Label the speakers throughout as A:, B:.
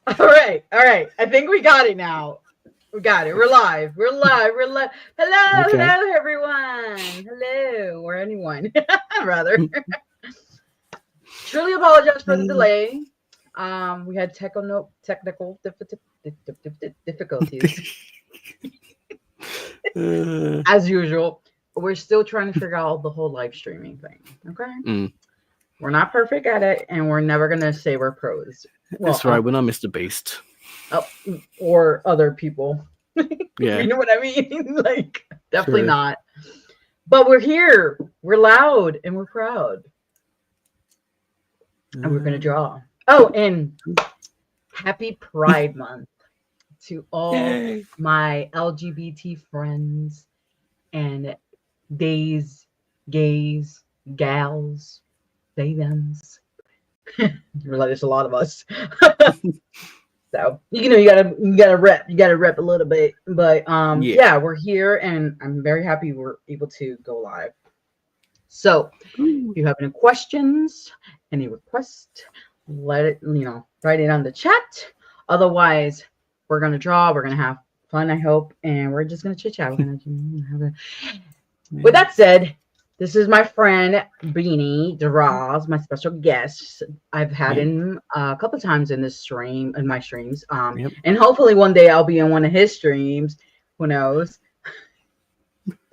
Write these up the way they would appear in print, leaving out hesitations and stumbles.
A: All right. I think we got it now. We got it. We're live. Hello,
B: Okay.
A: hello, everyone. Hello, or anyone, rather. Truly apologize for the delay. We had technical difficulties as usual. We're still trying to figure out the whole live streaming thing. Okay. We're not perfect at it, and we're never gonna say we're pros. Well,
B: That's right. We're not Mr. Beast.
A: Or other people.
B: Yeah.
A: You know what I mean? Like, definitely
B: Sure.
A: not. But we're here. We're loud and we're proud. And we're gonna draw. Oh, and happy Pride Month to all
B: Yay.
A: my LGBT friends and gays, gals, they thems. There's a lot of us. So you gotta rep a little bit. But yeah, we're here and I'm very happy we're able to go live. So if you have any questions, any requests, let it, write it on the chat. Otherwise, we're gonna draw, we're gonna have fun, I hope, and we're just gonna chit chat. We're gonna have With that said, this is my friend Beanie Draws, my special guest. I've had him a couple of times in my streams. And hopefully one day I'll be in one of his streams. Who knows?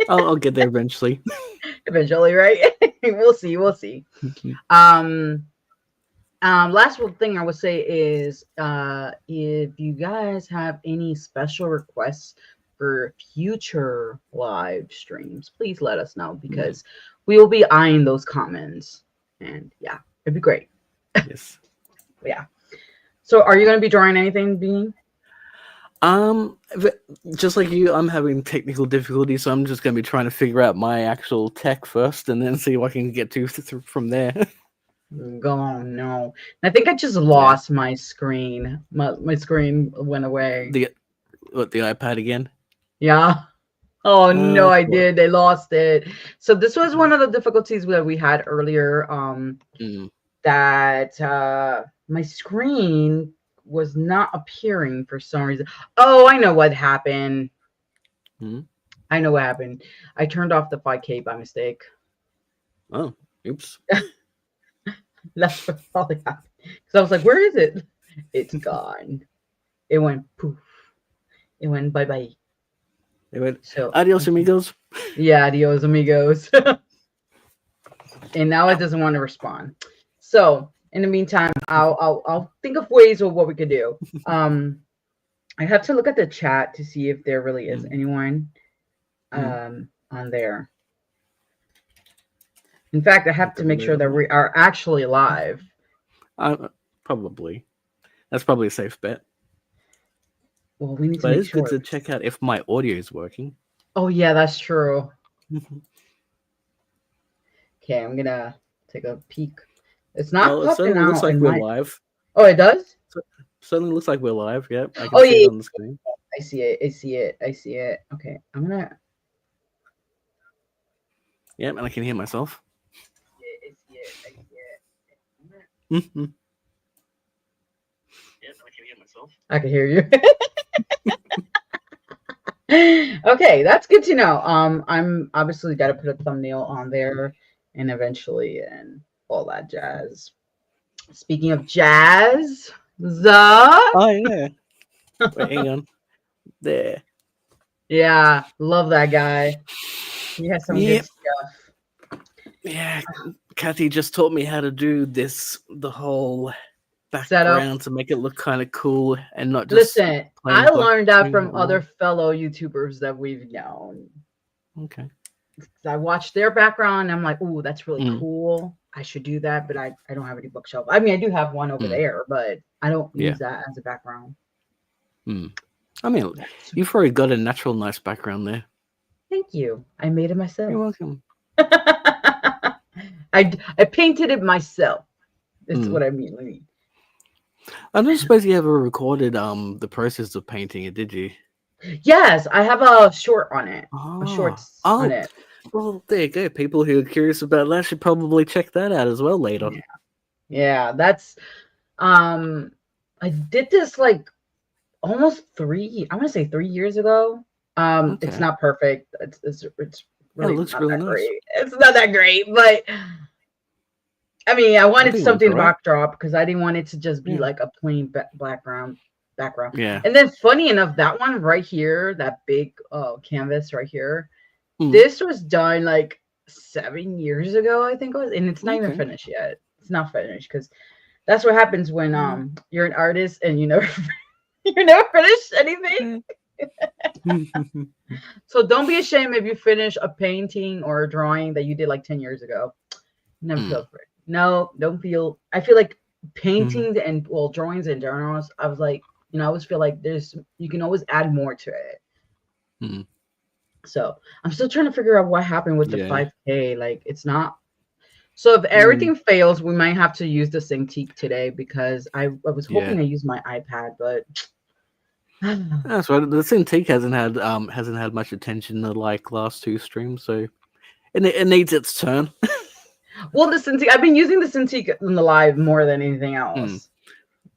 B: I'll get there eventually.
A: Eventually, right? We'll see. Last thing I would say is if you guys have any special requests for future live streams, please let us know, because we will be eyeing those comments, and yeah, it'd be great.
B: Yes.
A: Yeah. So are you going to be drawing anything, Bean?
B: Just like you, I'm having technical difficulties, so I'm just going to be trying to figure out my actual tech first and then see what I can get to from there.
A: Oh no, I think I just lost my screen. My screen went away.
B: The iPad again?
A: Yeah. Oh no, I did. They lost it. So this was one of the difficulties that we had earlier. That my screen was not appearing for some reason. Oh, I know what happened. I know what happened. I turned off the 5K by mistake.
B: Oh, oops.
A: That's what probably happened. Because I was like, where is it? It's gone. It went poof. It went bye-bye.
B: It went,
A: so
B: adios, amigos.
A: Yeah, adios, amigos. And now it doesn't want to respond. So in the meantime, I'll think of ways of what we could do. I have to look at the chat to see if there really is anyone on there. In fact, I have to make sure that we are actually live.
B: Probably. That's probably a safe bet.
A: Well, we need to
B: make sure. But it's good to check out if my audio is working.
A: Oh, yeah, that's true. Okay, I'm going to take a peek. It's not popping out. It certainly
B: looks like we're live.
A: Oh, it does?
B: Certainly looks like we're live, yep. I can
A: see
B: it on the screen.
A: I see it. Okay, I'm going to...
B: Yep, and I can hear myself.
A: I see it.
B: Yep, I can hear myself.
A: I can hear you. Okay, that's good to know. I'm obviously got to put a thumbnail on there, and eventually, and all that jazz. Speaking of jazz,
B: oh yeah. Wait, hang on. There.
A: Yeah, love that guy. He has some good stuff.
B: Yeah, Kathy just taught me how to do the whole background
A: setup
B: to make it look kind of cool and not just.
A: Listen, I learned that from other fellow YouTubers that we've known.
B: Okay.
A: I watched their background and I'm like, ooh, that's really cool. I should do that, but I don't have any bookshelf. I mean, I do have one over there, but I don't use that as a background.
B: I mean, you've already got a natural nice background there.
A: Thank you. I made it myself.
B: You're welcome.
A: I painted it myself. That's what I mean.
B: I don't suppose you ever recorded the process of painting it, did you?
A: Yes, I have a short on it. A shorts on it.
B: Well, there you go. People who are curious about that should probably check that out as well later.
A: Yeah, that's I did this like almost I want to say 3 years ago. It's not perfect. It's really
B: it looks
A: not
B: really
A: that
B: nice.
A: great. It's not that great, but I mean, I wanted something to backdrop because I didn't want it to just be like a plain background.
B: Yeah.
A: And then funny enough, that one right here, that big canvas right here,
B: Mm.
A: this was done like 7 years ago, I think it was, and it's not even finished yet. It's not finished because that's what happens when you're an artist and you never finish anything. So don't be ashamed if you finish a painting or a drawing that you did like 10 years ago. Never feel afraid. No, don't feel. I feel like paintings and drawings and journals. I was like, I always feel like you can always add more to it. So I'm still trying to figure out what happened with the 5K. Like it's not. So if everything fails, we might have to use the Cintiq today because I was hoping to use my iPad, but
B: that's right. The Cintiq hasn't had much attention in the last 2 streams, so it needs its turn.
A: Well, the Cintiq, I've been using the Cintiq in the live more than anything else.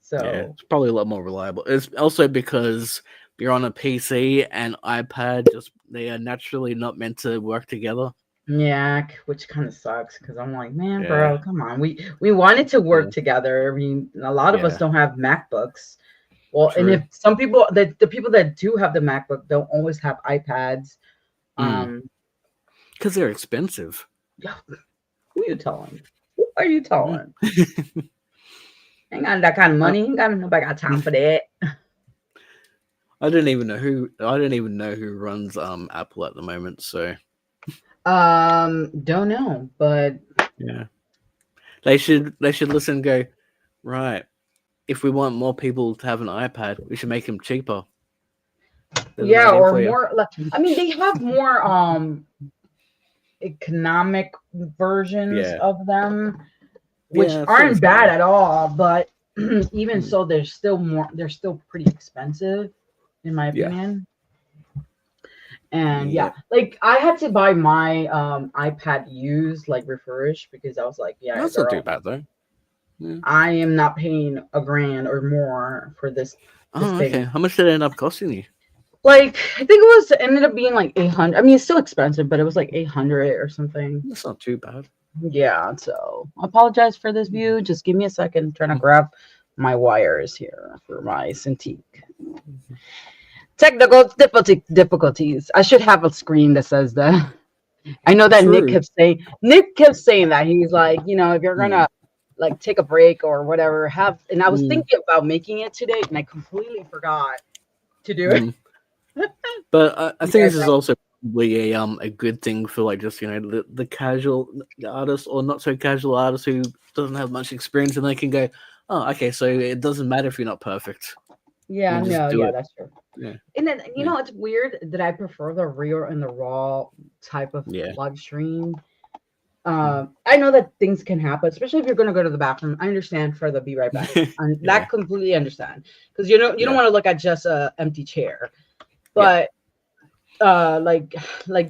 A: So
B: it's probably a lot more reliable. It's also because you're on a PC and iPad, they are naturally not meant to work together.
A: Yeah, which kind of sucks because I'm like, man, bro, come on. We wanted to work together. I mean, a lot of us don't have MacBooks. Well, and if some people, the people that do have the MacBook don't always have iPads.
B: Because they're expensive.
A: Yeah. Who are you telling? Who are you telling? Ain't got that kind of money. Nobody got time for that.
B: I don't even know who runs Apple at the moment. So
A: don't know, but
B: yeah, they should listen and go, right. If we want more people to have an iPad, we should make them cheaper.
A: Yeah, or more. I mean, they have more economic versions of them, which aren't bad at all. But even so, they're still pretty expensive, in my opinion. And like I had to buy my iPad used, like refurbished, because I was like,
B: that's not too bad though.
A: I am not paying $1,000 or more for this.
B: Oh, okay. How much did it end up costing you?
A: Like I think it ended up being like 800. I mean, it's still expensive, but it was like 800 or something.
B: That's not too bad.
A: Yeah. So I apologize for this view. Just give me a second. I'm trying to grab my wires here for my Cintiq. Technical difficulties. I should have a screen that says that. I know that Nick kept saying that. He's like, if you're gonna like take a break or whatever, and I was thinking about making it today and I completely forgot to do it.
B: But I think this is also probably a good thing for like just the casual artist or not so casual artist who doesn't have much experience, and they can go, oh, okay, so it doesn't matter if you're not perfect.
A: Yeah, that's true. Yeah. And then it's weird that I prefer the real and the raw type of live stream. I know that things can happen, especially if you're going to go to the bathroom. I understand for the be right back. That completely understand, because you don't want to look at just a empty chair. But like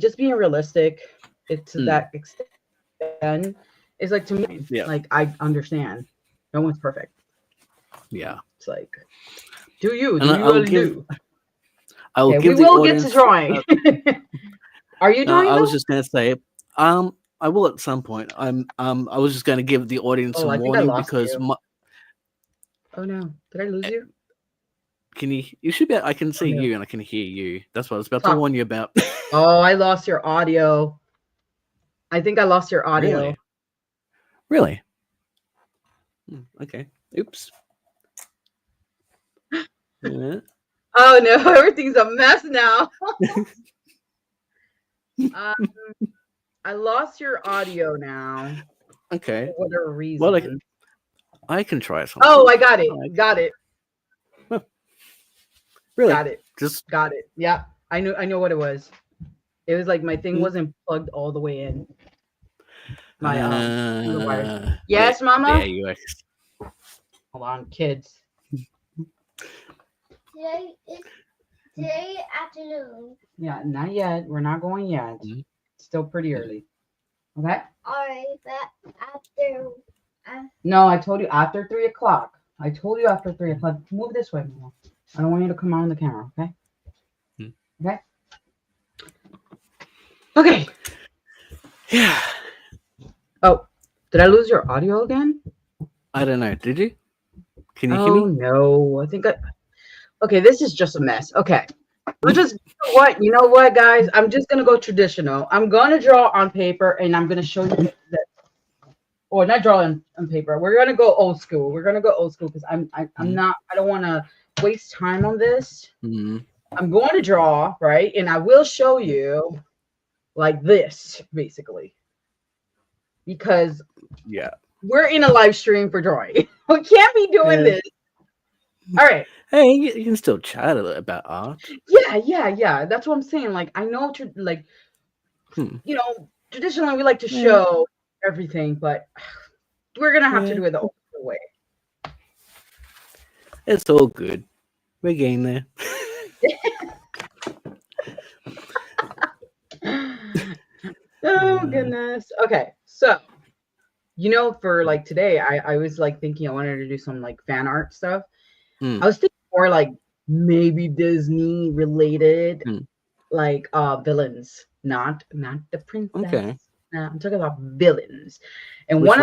A: just being realistic, it's to that extent. It's like, to me, like I understand, no one's perfect.
B: Yeah,
A: it's like, do you really do?
B: I'll give
A: we will get to drawing. Are you drawing?
B: I was just gonna say, I will at some point. I was just gonna give the audience some warning because
A: oh no, did I lose you?
B: Can you should be. I can see you and I can hear you. That's what I was about to warn you about.
A: Oh, I lost your audio. I think I lost your audio.
B: Really? Okay. Oops.
A: Yeah. Oh no, everything's a mess now. I lost your audio now.
B: Okay.
A: For whatever reason.
B: Well, I can try something.
A: Oh, I got it. Got it.
B: Really?
A: Got it. Just got it. Yeah. I know what it was. It was like my thing wasn't plugged all the way in. My wire. Yes, Mama?
B: Yeah, you are.
A: Hold on, kids.
C: Today afternoon.
A: Yeah, not yet. We're not going yet. Still pretty early. Okay?
C: Alright, but after
A: No, I told you after 3 o'clock. I told you after 3 o'clock. Move this way, Mama. I don't want you to come on the camera, okay? Okay? Okay.
B: Yeah.
A: Oh, did I lose your audio again?
B: I don't know. Did you? Can you hear
A: Oh,
B: me?
A: no. I think I... Okay, this is just a mess. Okay. We're just... You know what, guys? I'm just going to go traditional. I'm going to draw on paper, and I'm going to show you that... Or not draw on paper. We're going to go old school. We're going to go old school because I'm not... I don't want to waste time on this. I'm going to draw, right? And I will show you like this, basically. Because we're in a live stream for drawing. We can't be doing this. All right.
B: Hey, you can still chat about art.
A: Yeah. That's what I'm saying. Like, I know, you know, traditionally we like to show everything, but we're going to have to do it the old way.
B: It's all good. We're getting there.
A: Oh, goodness. Okay. So, you know, for like today, I was like thinking I wanted to do some like fan art stuff. I was thinking more like maybe Disney related, like villains, not the princess.
B: Okay.
A: I'm talking about villains. And
B: Which
A: one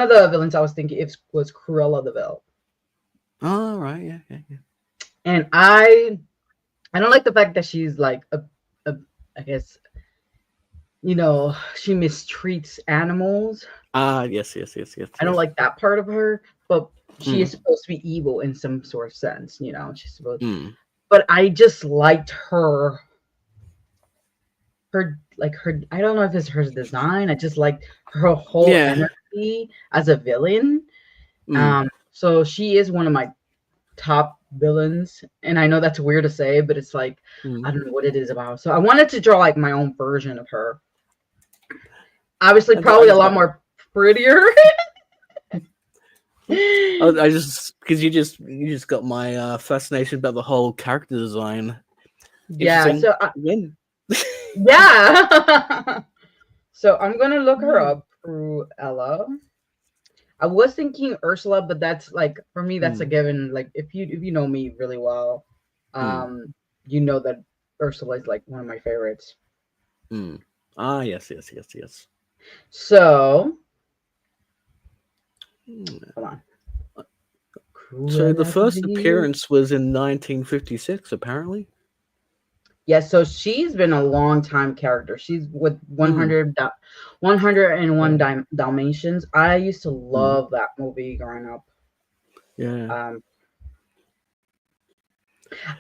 A: of the villains I was thinking was Cruella the Vil.
B: Oh, right. Yeah.
A: And I don't like the fact that she's like I guess, you know, she mistreats animals.
B: Yes.
A: I don't like that part of her, but she is supposed to be evil in some sort of sense, you know. She's supposed but I just liked her I don't know if it's her design. I just liked her whole energy as a villain. So she is one of my top villains, and I know that's weird to say, but it's like I don't know what it is about. So I wanted to draw like my own version of her. Obviously, probably a lot more prettier.
B: I just because you just got my fascination about the whole character design.
A: Yeah. So yeah. So I'm gonna look her up, Cruella. I was thinking Ursula, but that's like for me that's a given. Like if you know me really well, you know that Ursula is like one of my favorites.
B: Yes.
A: So hold on.
B: So the first appearance was in 1956, apparently.
A: Yeah, so she's been a long time character. She's with 101 Dalmatians. I used to love that movie growing up.
B: Yeah.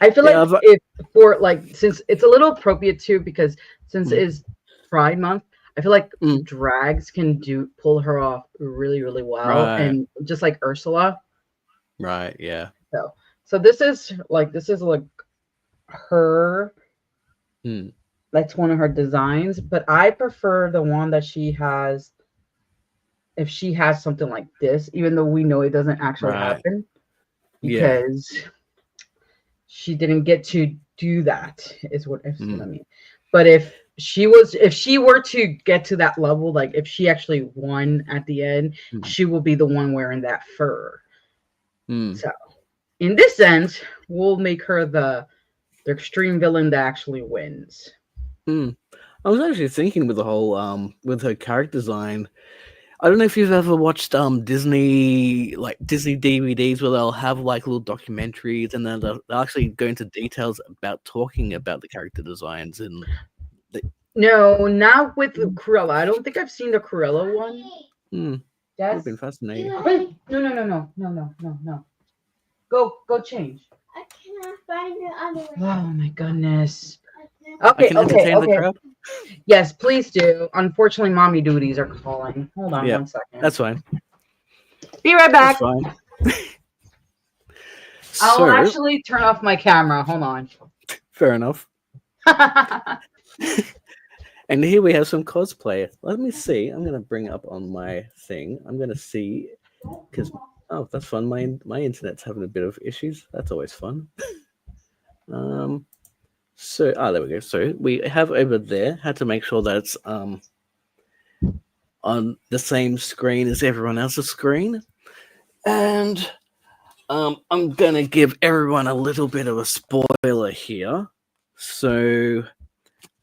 A: I feel like if for like since it's a little appropriate too because since it's Pride Month, I feel like drags can pull her off really, really well, and just like Ursula.
B: Right. Yeah.
A: So this is like her. That's one of her designs, but I prefer the one that she has. If she has something like this, even though we know it doesn't actually happen, because she didn't get to do that, is what I mean. But if she were to get to that level, like if she actually won at the end, she will be the one wearing that fur. So, in this sense, we'll make her the extreme villain that actually wins.
B: I was actually thinking with the whole with her character design. I don't know if you've ever watched Disney DVDs where they'll have like little documentaries and then they'll actually go into details about talking about the character designs and.
A: No, not with Cruella. I don't think I've seen the Cruella one.
B: That would have been fascinating.
A: No. Go change.
C: I cannot find the other way.
A: Oh my goodness. Okay.
B: The crowd?
A: Yes, please do. Unfortunately, mommy duties are calling. Hold on 1 second.
B: That's fine.
A: Be right back.
B: That's fine.
A: I'll actually turn off my camera. Hold on.
B: Fair enough. And here we have some cosplay. Let me see. I'm gonna bring up on my thing. I'm gonna see because that's fun. My internet's having a bit of issues. That's always fun. So there we go. So we have over there. Had to make sure that it's on the same screen as everyone else's screen. And I'm gonna give everyone a little bit of a spoiler here. So,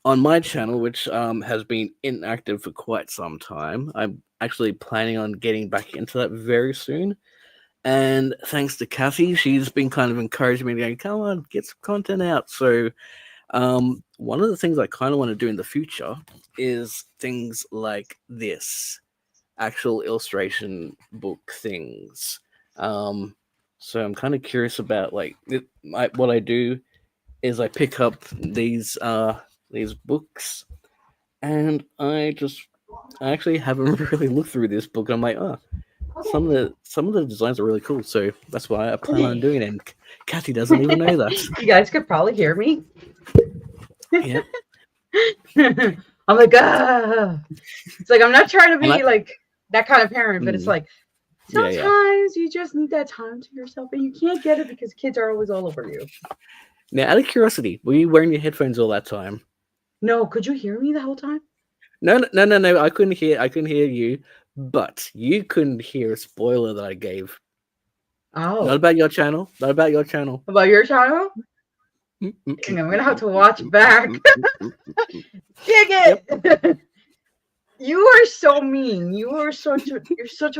B: on my channel, which has been inactive for quite some time, I'm actually planning on getting back into that very soon. And thanks to Kathy, she's been kind of encouraging me, going, "Come on, get some content out." So, one of the things I kind of want to do in the future is things like this, actual illustration book things. So I'm kind of curious about like what I do is I pick up these books, and I actually haven't really looked through this book. I'm like, oh, some of the designs are really cool, so that's why I plan on doing it. And Kathy doesn't even know that.
A: You guys could probably hear me.
B: Yeah.
A: I'm like, it's like I'm not trying to be like that kind of parent, but it's like sometimes you just need that time to yourself, and you can't get it because kids are always all over you.
B: Now, out of curiosity, were you wearing your headphones all that time?
A: No, could you hear me the whole time?
B: No. I couldn't hear you, but you couldn't hear a spoiler that I gave.
A: Oh,
B: not about your channel. Not about your channel.
A: About your channel? I'm gonna have to watch back. Dang it! Yep. You are so mean. You're such a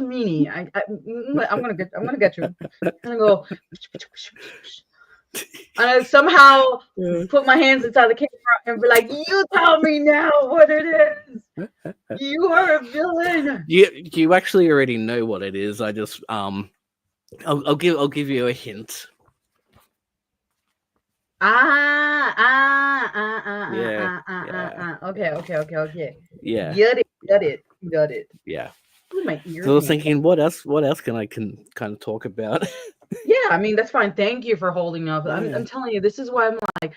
A: meanie. I'm gonna get you. I'm gonna go. And I somehow put my hands inside the camera and be like, "You tell me now what it is. You are a villain."
B: You actually already know what it is. I just I'll give you a hint.
A: Okay.
B: Yeah.
A: Got it.
B: Yeah.
A: Ooh, my ear.
B: So I was thinking, what else can I kind of talk about?
A: Yeah, I mean that's fine. Thank you for holding up. I'm telling you, this is why I'm like,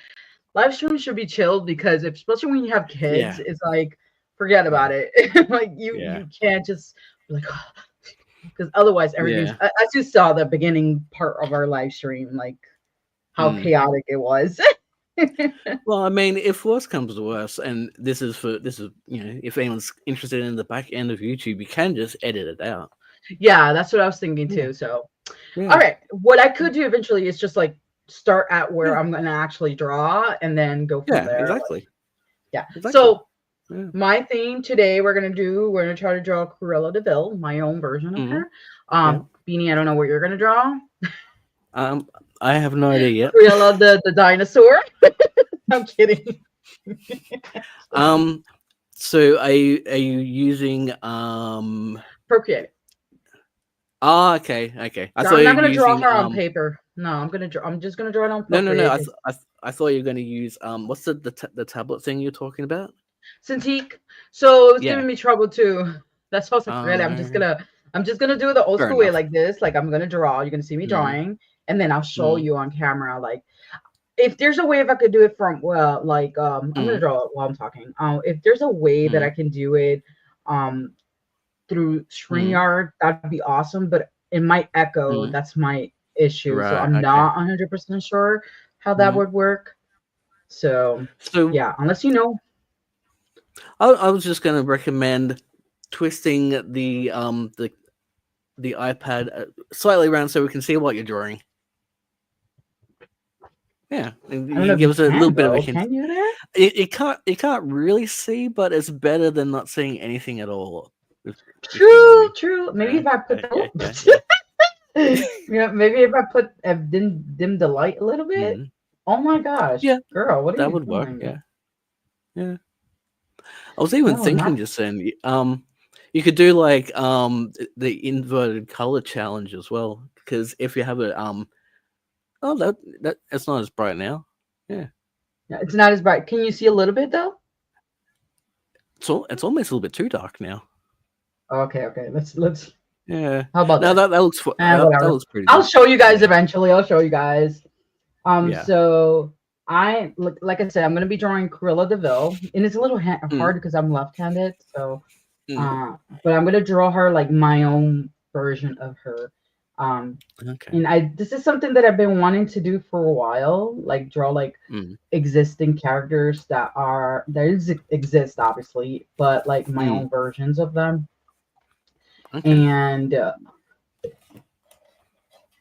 A: live streams should be chilled, because especially when you have kids, it's like forget about it. Like you can't just be like, because otherwise everything's. As you saw the beginning part of our live stream, like how chaotic it was.
B: Well, I mean, if worse comes to worse, and this is if anyone's interested in the back end of YouTube, you can just edit it out.
A: Yeah, that's what I was thinking too. So, all right, what I could do eventually is just like start at where I'm going to actually draw and then go from there.
B: Exactly.
A: Exactly. So, my theme today, we're going to try to draw Cruella de Vil, my own version of her. Beanie, I don't know what you're going to draw.
B: I have no idea yet.
A: Cruella the dinosaur. I'm kidding.
B: So are you using
A: Procreate?
B: Oh, okay.
A: I'm not gonna draw her on paper. No, I'm just gonna draw it on Procreate.
B: No. I thought you were gonna use what's the tablet thing you're talking about?
A: Cintiq. So it's giving me trouble too. That's why I was like, really, I'm just gonna do the old school way like this. Like I'm gonna draw. You're gonna see me drawing, and then I'll show you on camera. Like if there's a way, if I could do it from I'm gonna draw it while I'm talking. If there's a way that I can do it through StreamYard, that'd be awesome. But it might echo. That's my issue. Right, so I'm not 100% sure how that would work. So yeah, unless you know.
B: I was just gonna recommend twisting the iPad slightly around so we can see what you're drawing. Yeah, you give us a little bit of a hint.
A: Can you do that?
B: It can't really see, but it's better than not seeing anything at all.
A: True. Maybe if I put maybe if I put dim the light a little bit. Oh my gosh. Yeah, girl, what are
B: that would work? Yeah. I was even thinking just then. You could do like the inverted color challenge as well, because if you have it that it's not as bright now. Yeah,
A: it's not as bright. Can you see a little bit though?
B: It's almost a little bit too dark now.
A: Okay. Let's.
B: Yeah.
A: How about
B: that? That looks that looks pretty.
A: I'll show you guys eventually. I'll show you guys. So like I said, I'm gonna be drawing Cruella de Vil, and it's a little hard because I'm left-handed. So, but I'm gonna draw her like my own version of her. And this is something that I've been wanting to do for a while, like draw like existing characters that exist obviously, but like my own versions of them. And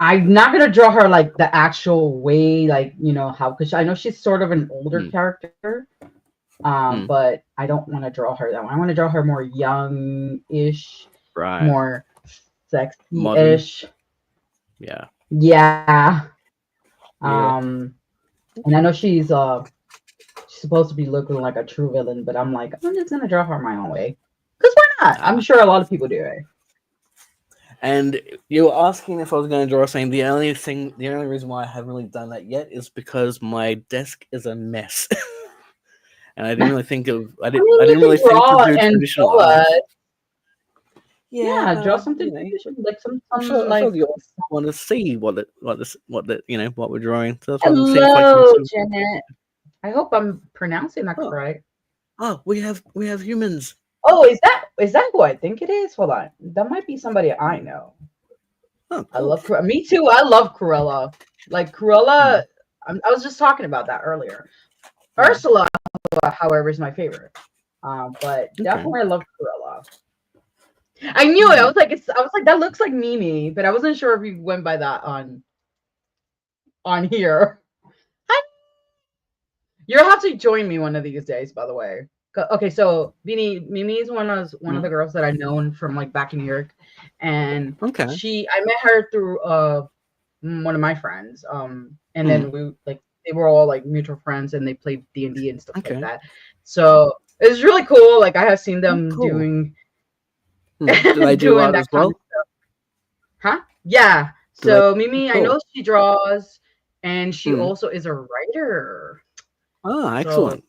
A: I'm not gonna draw her like the actual way, like how, because I know she's sort of an older character. But I don't want to draw her that way. I want to draw her more young-ish, more sexy-ish.
B: Yeah.
A: Yeah. And I know she's supposed to be looking like a true villain, but I'm like, I'm just gonna draw her my own way. Because why not? I'm sure a lot of people do it.
B: And you were asking if I was going to draw something. The only reason why I haven't really done that yet is because my desk is a mess. And I didn't really think of. I didn't really think to do traditional art.
A: Yeah, draw something like some
B: I'm sure
A: like.
B: You want to see what we're drawing. So
A: Hello, Janet. I hope I'm pronouncing that correct.
B: Oh, we have humans.
A: Oh, is that who I think it is? Hold on, that might be somebody I know.
B: Oh, cool.
A: I love me too. I love Cruella. Like Cruella, I was just talking about that earlier. Ursula, however, is my favorite. But definitely I love Cruella. I knew it. I was like, that looks like Mimi, but I wasn't sure if you went by that on here. You'll have to join me one of these days, by the way. Okay, so Mimi is one of the girls that I've known from like back in New York, and I met her through one of my friends. And then we they were all like mutual friends, and they played D&D and stuff like that. So it's really cool. Like I have seen them doing.
B: Do they do art as well?
A: Huh? Yeah. So Mimi, I know she draws, and she also is a writer.
B: Oh, excellent.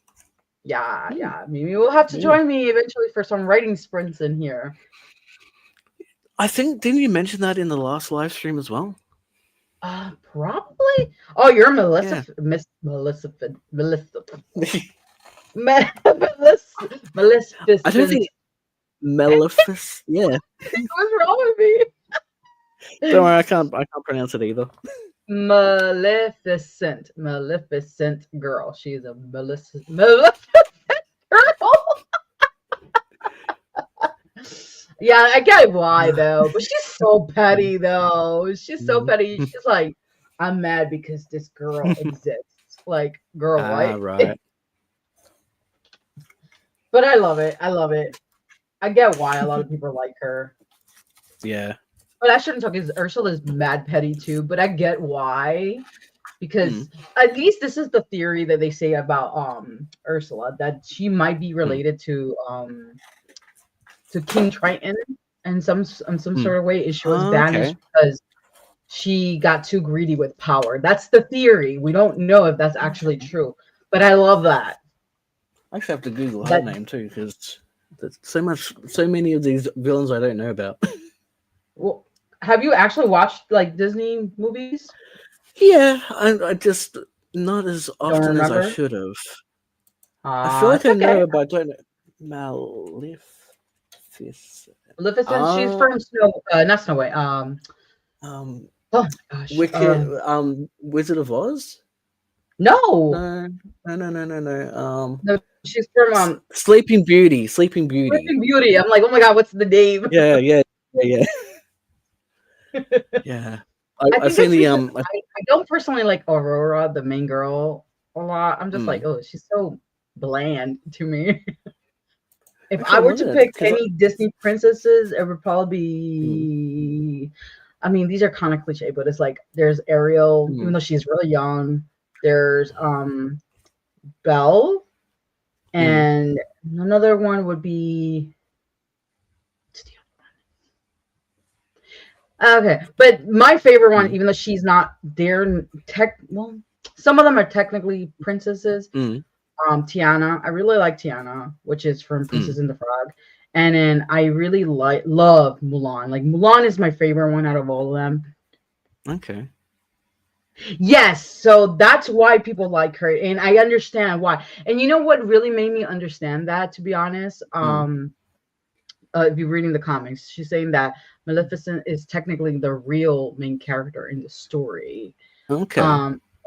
A: Yeah. Mimi will have to join me eventually for some writing sprints in here.
B: I think, didn't you mention that in the last live stream as well?
A: Probably. Oh, you're Melissa. Melissa.
B: I don't think Maleficent. Yeah.
A: What's wrong with me?
B: Don't worry, I can't pronounce it either.
A: Maleficent girl. She's a Maleficent girl. Yeah, I get why though, but she's so petty though. She's so petty. She's like, I'm mad because this girl exists. Like, girl, right?
B: Right.
A: But I love it. I get why a lot of people like her.
B: Yeah.
A: But I shouldn't talk, because Ursula's mad petty too, but I get why. Because at least this is the theory that they say about Ursula, that she might be related to King Triton in some sort of way. She was banished because she got too greedy with power. That's the theory. We don't know if that's actually true, but I love that.
B: I actually have to Google her name too, because there's so many of these villains I don't know about.
A: Well, have you actually watched like Disney movies?
B: Yeah, I just not as often as I should have. I feel like I know, but I don't know.
A: Maleficent. She's from not Snow White. Oh my gosh.
B: Wicked. Wizard of Oz.
A: No.
B: No.
A: She's from
B: Sleeping Beauty.
A: Sleeping Beauty. I'm like, oh my god, what's the name?
B: Yeah. Yeah. I've seen the
A: I don't personally like Aurora, the main girl, a lot. I'm just like, oh, she's so bland to me. If I were to pick any Disney princesses, it would probably be. I mean, these are kind of cliche, but it's like there's Ariel, even though she's really young. There's Belle, and another one would be. Okay, but my favorite one, even though she's not there, some of them are technically princesses. Tiana, I really like Tiana, which is from Princess and the Frog, and then I really love Mulan. Like Mulan is my favorite one out of all of them.
B: Okay. Yes,
A: so that's why people like her, and I understand why. And you know what really made me understand that, to be honest? If you're reading the comics, she's saying that Maleficent is technically the real main character in the story.
B: Okay.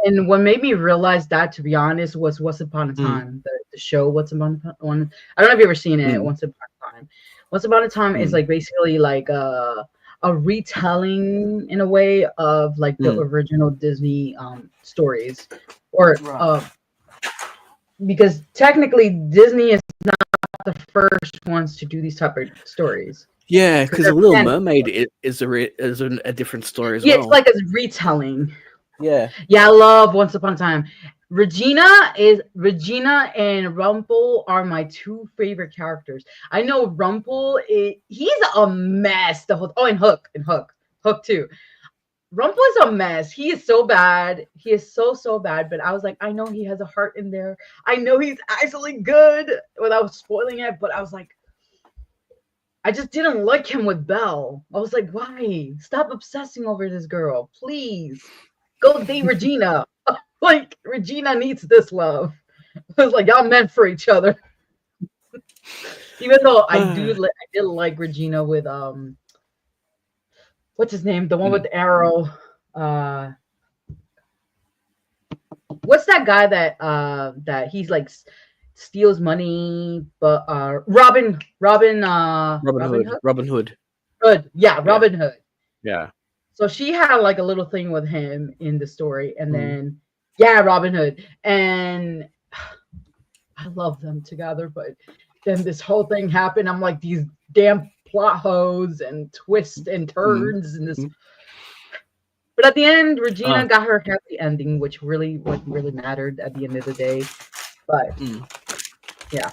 A: And what made me realize that, to be honest, was Once Upon a Time, the show Once Upon a Time. I don't know if you've ever seen it. Once Upon a Time. Once Upon a Time is like basically like a retelling in a way of like the original Disney stories, or because technically Disney is not the first ones to do these type of stories.
B: Yeah, because The Little Mermaid is a different story as well.
A: It's like a retelling.
B: Yeah.
A: Yeah, I love Once Upon a Time. Regina and Rumple are my two favorite characters. I know Rumple he's a mess the whole and Hook too. Rumple is a mess. He is so bad. He is so bad. But I was like, I know he has a heart in there. I know he's actually good without spoiling it. But I was like, I just didn't like him with Belle. I was like, why? Stop obsessing over this girl, please. Go date Regina. Like Regina needs this love. I was like, y'all meant for each other. Even though I did like Regina with what's his name? The one with the arrow. What's that guy that he's like steals money, but Robin
B: Hood.
A: Good. Yeah, Robin Hood.
B: Yeah.
A: So she had like a little thing with him in the story, and then Robin Hood, and I love them together. But then this whole thing happened. I'm like, these damn plot holes and twists and turns and this. But at the end, Regina got her happy ending, which really mattered at the end of the day. But yeah.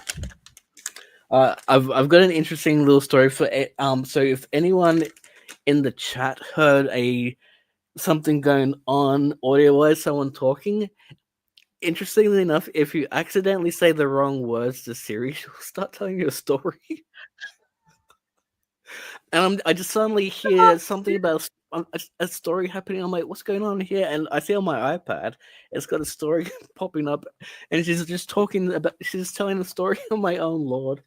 B: I've got an interesting little story for so if anyone in the chat heard something going on audio wise, someone talking, interestingly enough, if you accidentally say the wrong words to Siri, she'll start telling you a story. And I just suddenly hear something about a story happening. I'm like, what's going on here? And I see on my iPad, it's got a story popping up, and she's just she's telling the story. I'm like, oh Lord.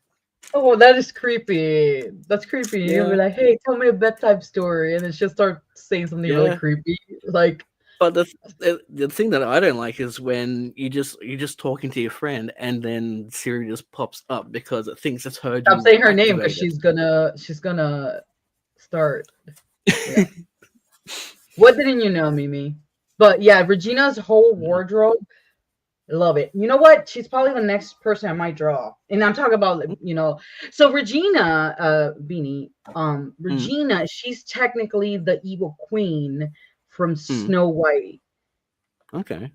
A: Oh, that is creepy. That's creepy. Yeah. You'll be like, hey, tell me a bedtime story, and then she'll start saying something really creepy. Like,
B: but the thing that I don't like is when you're just talking to your friend, and then Siri just pops up because it thinks it's heard.
A: Stop saying her name because she's gonna start. Yeah. What didn't you know, Mimi? But yeah, Regina's whole wardrobe. Love it. You know what? She's probably the next person I might draw. And I'm talking about, so Regina, Beanie, Regina, she's technically the evil queen from Snow White.
B: Okay.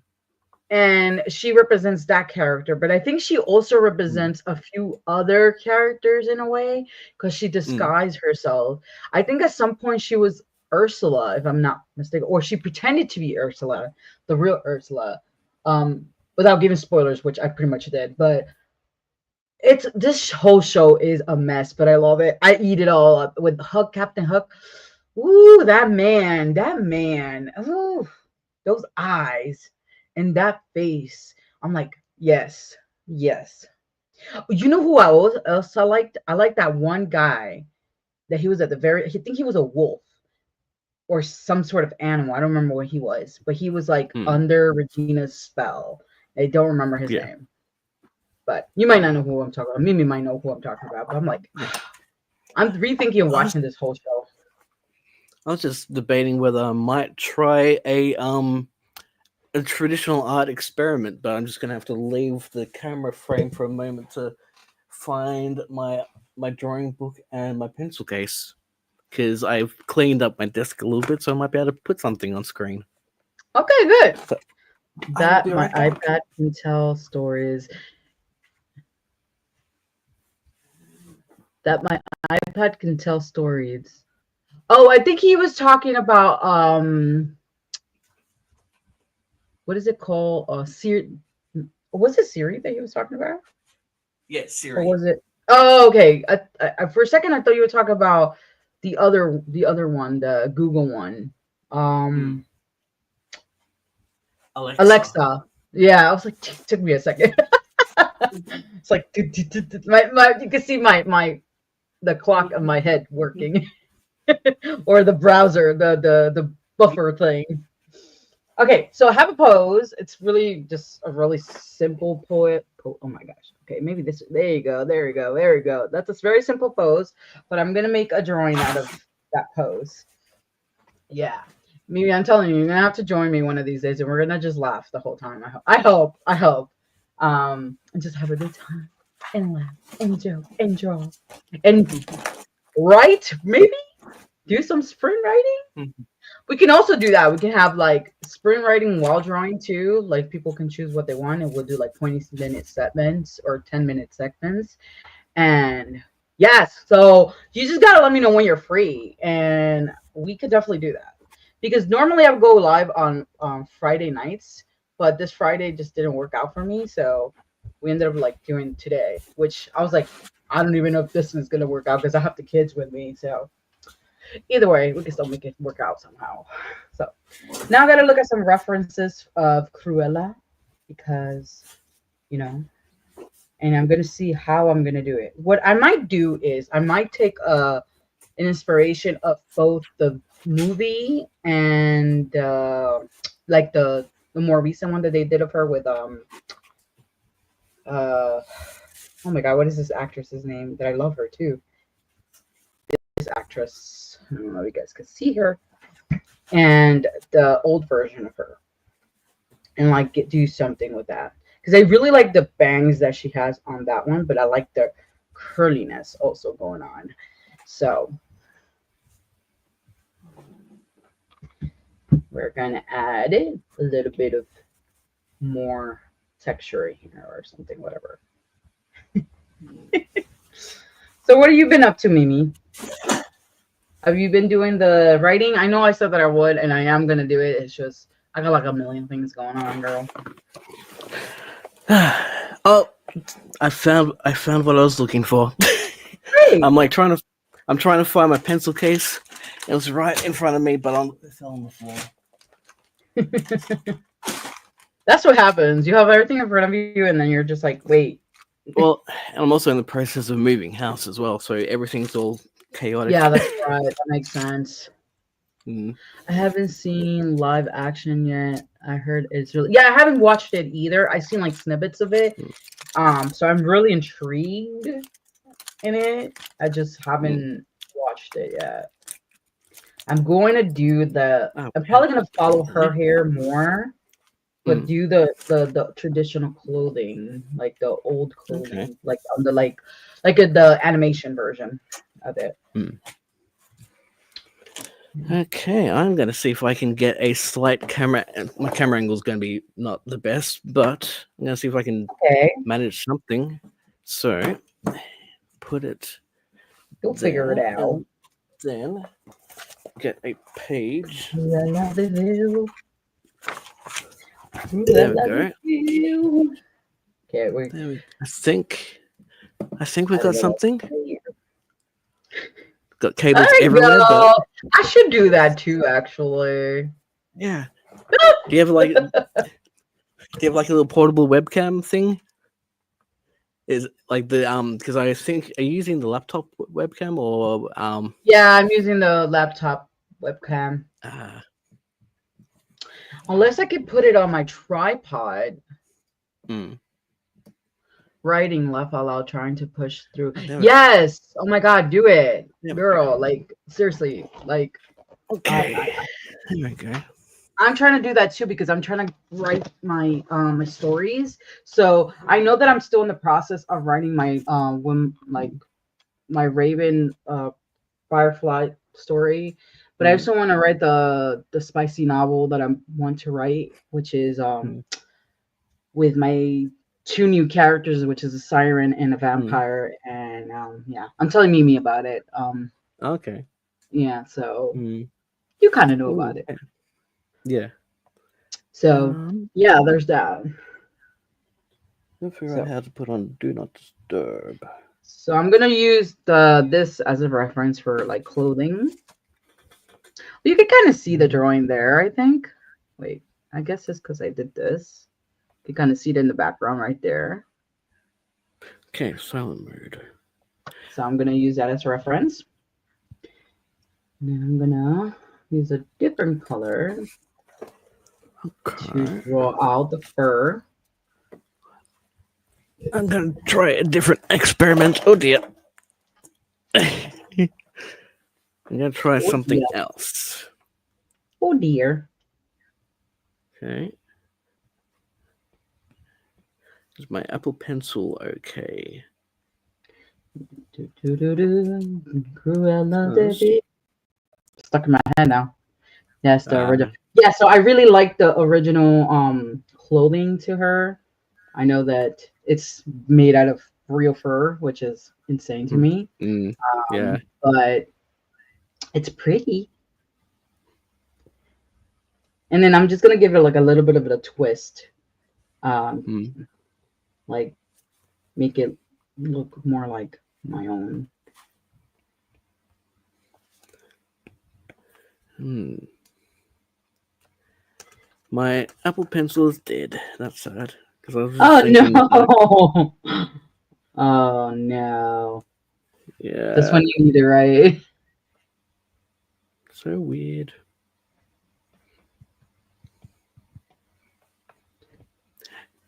A: And she represents that character. But I think she also represents a few other characters in a way because she disguised herself. I think at some point she was Ursula, if I'm not mistaken, or she pretended to be Ursula, the real Ursula. Without giving spoilers, which I pretty much did, but this whole show is a mess, but I love it. I eat it all up with Hook, Captain Hook. Ooh, that man. Ooh, those eyes and that face. I'm like, yes. You know who else I liked? I liked that one guy that he was I think he was a wolf or some sort of animal. I don't remember what he was, but he was like under Regina's spell. I don't remember his name, but you might not know who I'm talking about. Mimi might know who I'm talking about, but I'm like, I'm rethinking watching this whole show.
B: I was just debating whether I might try a traditional art experiment, but I'm just gonna have to leave the camera frame for a moment to find my drawing book and my pencil case because I've cleaned up my desk a little bit, so I might be able to put something on screen.
A: Okay, good. So, that my iPad can tell stories. That my iPad can tell stories. Oh, I think he was talking about what is it called? Siri. Was it Siri that he was talking about?
B: Yeah, Siri.
A: Or was it? Oh, okay. I for a second I thought you were talking about the other one, the Google one. Alexa. Yeah, I was like, took me a second. It's like my you can see the clock on my head working. Or the browser, the buffer thing. Okay, so I have a pose. It's really just a really simple oh my gosh. Okay, maybe this. There you go. That's a very simple pose, but I'm gonna make a drawing out of that pose. Yeah. Maybe I'm telling you, you're gonna have to join me one of these days, and we're gonna just laugh the whole time. I hope. And just have a good time and laugh and joke and draw and write. Maybe do some sprint writing. We can also do that. We can have like sprint writing while drawing too. Like people can choose what they want, and we'll do like 20-minute segments or 10-minute segments. And yes, so you just gotta let me know when you're free, and we could definitely do that. Because normally I would go live on Friday nights, but this Friday just didn't work out for me, so we ended up like doing today, which I was like, I don't even know if this is gonna work out because I have the kids with me. So either way, we can still make it work out somehow. So now I gotta look at some references of Cruella because, you know, and I'm gonna see how I'm gonna do it. What I might do is I might take an inspiration of both the movie and like the more recent one that they did of her with oh my god, what is this actress's name that I love her too? This actress, I don't know if you guys can see her, and the old version of her, and like do something with that because I really like the bangs that she has on that one, but I like the curliness also going on. So we're gonna add a little bit of more texture here or something, whatever. So what have you been up to, Mimi? Have you been doing the writing? I know I said that I would, and I am gonna do it. It's just I got like a million things going on, girl.
B: Oh, I found what I was looking for.
A: Hey.
B: I'm trying to find my pencil case. It was right in front of me, but it fell on the floor.
A: That's what happens. You have everything in front of you, and then you're just like, wait.
B: Well, and I'm also in the process of moving house as well, so everything's all chaotic.
A: Yeah, that's right. That makes sense.
B: Mm.
A: I haven't seen live action yet. I heard it's really I haven't watched it either. I've seen like snippets of it. So I'm really intrigued in it. I just haven't watched it yet. I'm going to do I'm probably gonna follow her hair more, but do the traditional clothing, like the old clothing, like on the like the animation version of it.
B: Okay, I'm gonna see if I can get a slight camera. My camera angle is gonna be not the best, but I'm gonna see if I can manage something. So put it.
A: You'll figure it out.
B: Then get a page.
A: There we
B: go.
A: Okay,
B: I think we got something. Got cables everywhere. But
A: I should do that too, actually.
B: Yeah. Do you have like a little portable webcam thing? Is like the because I think are you using the laptop webcam or
A: Yeah, I'm using the laptop webcam. Unless I could put it on my tripod. Writing laugh out loud, trying to push through. Yes. Oh my god, do it, girl. Like seriously, like.
B: Okay. There we go.
A: I'm trying to do that too because I'm trying to write my my stories. So I know that I'm still in the process of writing my my Raven Firefly story, but I also want to write the spicy novel that I want to write, which is with my 2 new characters, which is a siren and a vampire, and yeah, I'm telling Mimi about it.
B: Okay.
A: Yeah, so you kind of know about it.
B: Yeah.
A: So yeah, there's that.
B: I'll figure out how to put on Do Not Disturb.
A: So I'm gonna use this as a reference for like clothing. You can kind of see the drawing there, I think. Wait, I guess it's because I did this. You kind of see it in the background right there.
B: Okay, silent mode.
A: So I'm gonna use that as a reference. And then I'm gonna use a different color to draw out the fur.
B: I'm gonna try a different experiment. Oh dear. I'm gonna try something else.
A: Oh dear.
B: Okay. Is my Apple Pencil okay?
A: Cruella stuck in my head now. Yes, the original. Yeah, so I really like the original clothing to her. I know that it's made out of real fur, which is insane to me.
B: Yeah,
A: but it's pretty. And then I'm just gonna give it like a little bit of a twist, like make it look more like my own.
B: My Apple Pencil is dead. That's sad. Because I was
A: just no! Oh no!
B: Yeah.
A: This one you need it right.
B: So weird.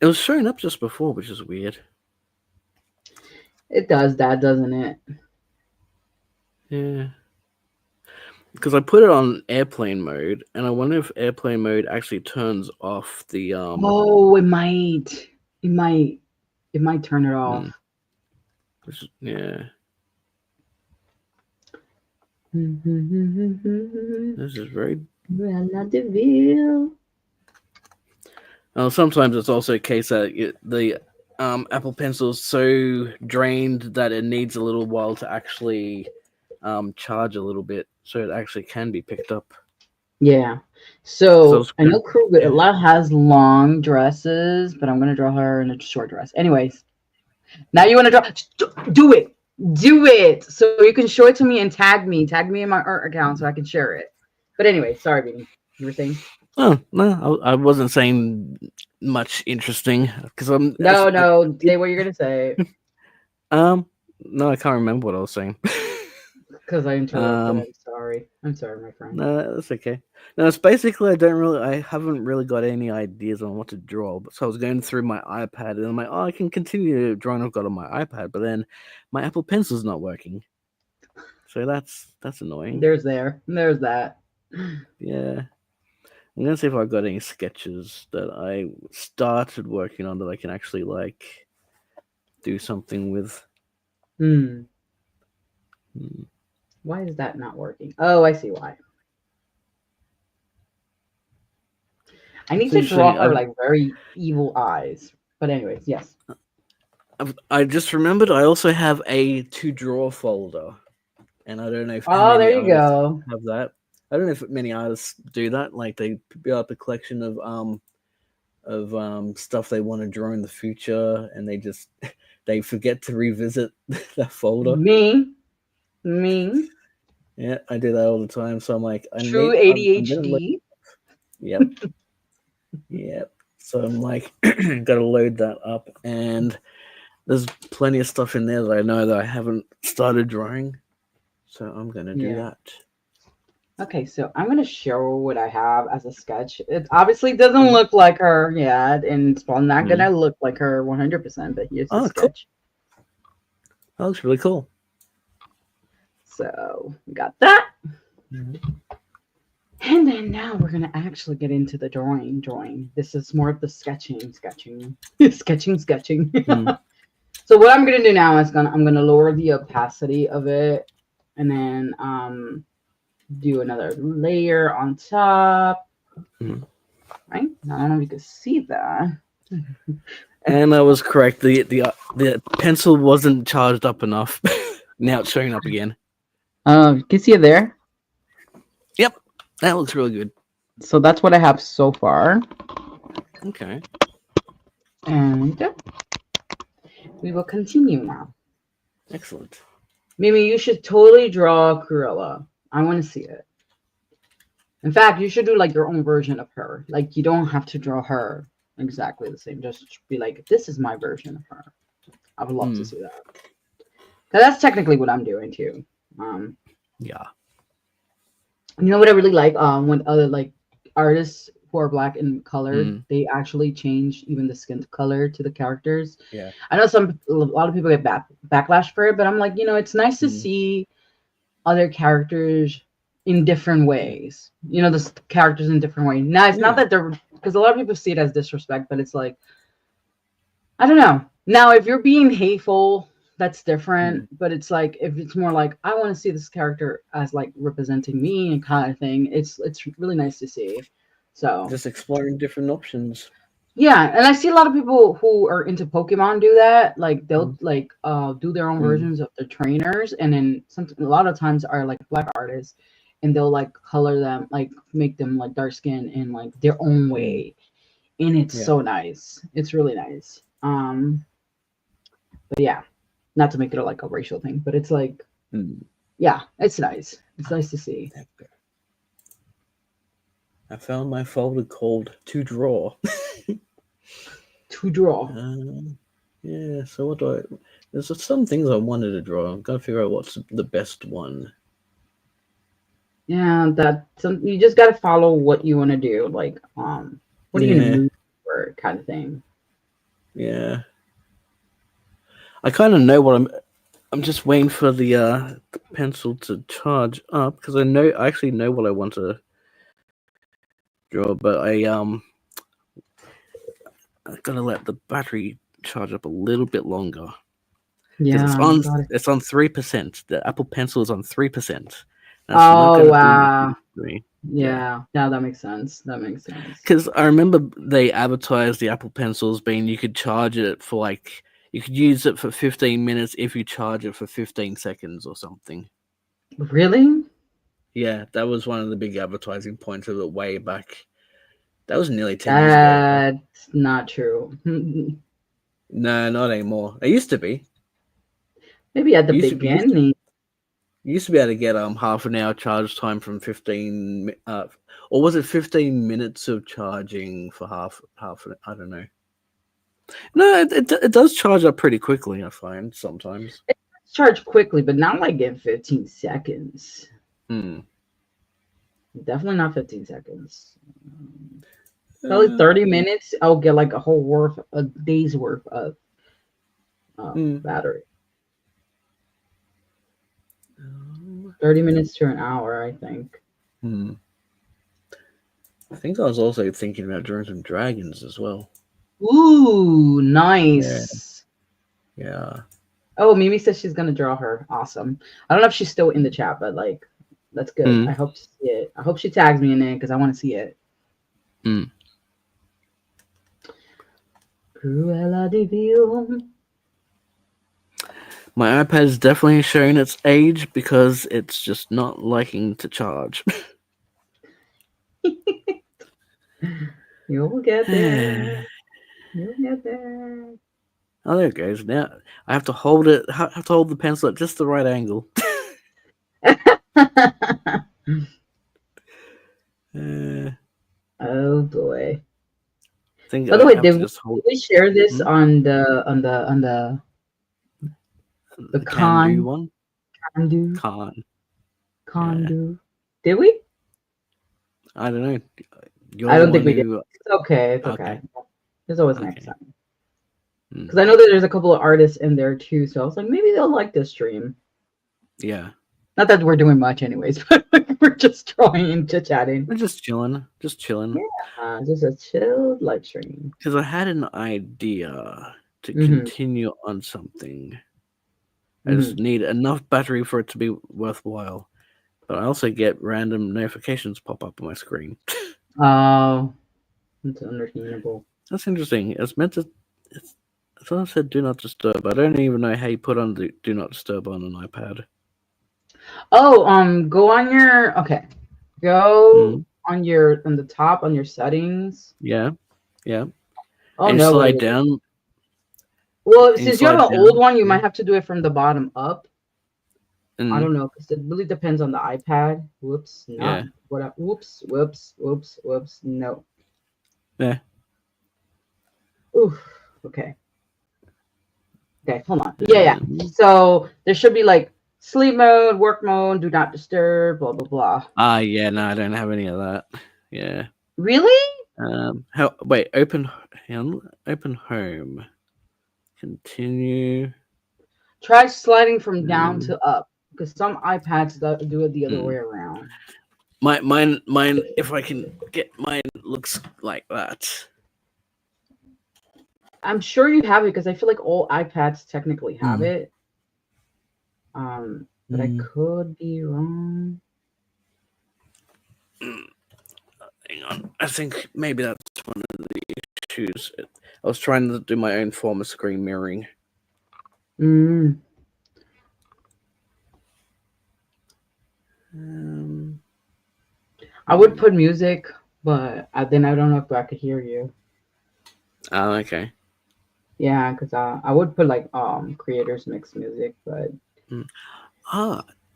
B: It was showing up just before, which is weird.
A: It does that, doesn't it?
B: Yeah. Because I put it on airplane mode, and I wonder if airplane mode actually turns off the
A: Oh, it might. It might turn it off.
B: Yeah. This is very
A: relative.
B: Sometimes it's also a case that the Apple Pencil is so drained that it needs a little while to actually charge a little bit, so it actually can be picked up.
A: Yeah. So I know Cruella has long dresses, but I'm gonna draw her in a short dress. Anyways, now you want to draw? Do it, so you can show it to me and tag me in my art account so I can share it. But anyway, sorry, Beanie. You were saying?
B: Oh no, I wasn't saying much interesting because I'm.
A: No. Say what you're gonna say.
B: No, I can't remember what I was saying.
A: Because I interrupted. I'm sorry, my friend.
B: No, that's okay. No, it's basically I haven't really got any ideas on what to draw. So I was going through my iPad and I'm like, I can continue drawing I've got on my iPad, but then my Apple Pencil's not working. So that's annoying.
A: There's that.
B: Yeah. I'm gonna see if I've got any sketches that I started working on that I can actually do something with.
A: Why is that not working? Oh, I see why. I need to draw her very evil eyes. But anyways, yes.
B: I just remembered I also have a to draw folder, and I don't know if
A: there you go.
B: have that. I don't know if many artists do that. Like they build up a collection of stuff they want to draw in the future, and they forget to revisit that folder.
A: Me.
B: Yeah, I do that all the time. So I'm like,
A: True ADHD.
B: Yep. Yep. So I'm like, gotta load that up, and there's plenty of stuff in there that I know that I haven't started drawing. So I'm gonna do that.
A: Okay, so I'm gonna show what I have as a sketch. It obviously doesn't look like her yet, and it's probably not gonna look like her 100%. But here's the sketch.
B: Cool. That looks really cool.
A: So we got that. And then now we're gonna actually get into the drawing. This is more of the sketching. So what I'm gonna do now is I'm gonna lower the opacity of it, and then do another layer on top. Right? I don't know if you can see that.
B: And I was correct. The pencil wasn't charged up enough. Now it's showing up again.
A: You can see it there.
B: Yep, that looks really good.
A: So that's what I have so far.
B: Okay.
A: And we will continue now.
B: Excellent.
A: Mimi, you should totally draw Cruella. I want to see it. In fact, you should do like your own version of her. Like you don't have to draw her exactly the same. Just be like, this is my version of her. I would love to see that. Because that's technically what I'm doing too.
B: Yeah.
A: You know what I really like? When other like artists who are black in color, they actually change even the skin color to the characters.
B: Yeah.
A: I know a lot of people get backlash for it, but I'm like, it's nice to see other characters in different ways. You know, the characters in different ways. Now, it's not that they're, because a lot of people see it as disrespect, but it's like, I don't know. Now, if you're being hateful, that's different. But it's like, if it's more like, I want to see this character as like representing me and kind of thing, it's really nice to see. So
B: just exploring different options.
A: Yeah, and I see a lot of people who are into Pokemon do that. Like they'll like do their own versions of the trainers, and then a lot of times are like black artists, and they'll like color them, like make them like dark skin in like their own way, and it's so nice. It's really nice. But yeah, not to make it like a racial thing, but it's like, yeah, it's nice. It's nice to see.
B: I found my folder called To Draw.
A: To draw.
B: Yeah, so what do I... There's some things I wanted to draw. I'm going to figure out what's the best one.
A: Yeah, you just got to follow what you want to do. Like, what are you going to move for kind of thing.
B: Yeah. I kind of know what I'm just waiting for the pencil to charge up, because I actually know what I want to draw, but I gotta let the battery charge up a little bit longer.
A: Yeah,
B: it's on 3%. The Apple Pencil is on 3%.
A: Oh wow! Yeah, that makes sense. That makes sense.
B: Because I remember they advertised the Apple Pencils being you could charge it for like, you could use it for 15 minutes if you charge it for 15 seconds or something.
A: Really?
B: Yeah, that was one of the big advertising points of it way back. That was nearly 10 years ago.
A: That's not true.
B: No, not anymore. It used to be.
A: Maybe at the beginning.
B: You used to be able to get half an hour charge time from 15, or was it 15 minutes of charging for half? I don't know. No, it does charge up pretty quickly. I find sometimes.
A: It charge quickly, but not like in 15 seconds. Definitely not 15 seconds. Probably 30 minutes. I'll get like a day's worth of battery. 30 minutes to an hour, I think.
B: I think I was also thinking about drawing some dragons as well.
A: Ooh, nice.
B: Yeah.
A: Oh, Mimi says she's gonna draw her. Awesome. I don't know if she's still in the chat, but like, that's good. I hope to see it. I hope she tags me in it because I want to see it. Cruella de Vil.
B: My iPad is definitely showing its age because it's just not liking to charge.
A: You'll get there. You'll get there.
B: Oh, there it goes. Now I have to hold it. Have to hold the pencil at just the right angle.
A: Oh boy.
B: By
A: the way, did we share this on the
B: Can-Do one?
A: Can-Do?
B: Can-Do.
A: Did we?
B: I don't know.
A: I don't think we did. It's okay. It's okay. There's always next time. Because I know that there's a couple of artists in there too, so I was like, maybe they'll like this stream.
B: Yeah.
A: Not that we're doing much anyways, but we're just drawing and chit-chatting.
B: We're just chilling.
A: Yeah, just a chilled live stream.
B: Because I had an idea to continue on something. I just need enough battery for it to be worthwhile. But I also get random notifications pop up on my screen.
A: Oh, that's understandable.
B: That's interesting. It's meant to... I thought it said do not disturb. I don't even know how you put on the do not disturb on an iPad.
A: Oh, go on your on the top on your settings.
B: Yeah.
A: Oh,
B: and
A: no,
B: slide down.
A: Well, since you have an old one, you might have to do it from the bottom up. I don't know, because it really depends on the iPad. Whoops, no.
B: Yeah.
A: Whoops, no.
B: Yeah.
A: Oof. Okay, hold on. Yeah. So there should be like sleep mode, work mode, do not disturb, blah blah blah.
B: Yeah, no, I don't have any of that. Yeah.
A: Really?
B: Open home. Continue.
A: Try sliding from down to up. Because some iPads do it the other way around.
B: Mine. If I can get mine, looks like that.
A: I'm sure you have it because I feel like all iPads technically have it. But I could be wrong.
B: Hang on. I think maybe that's one of the issues. I was trying to do my own form of screen mirroring.
A: I would put music, but then I don't know if I could hear you.
B: Oh, okay.
A: Yeah, because I would put like creators mix music, but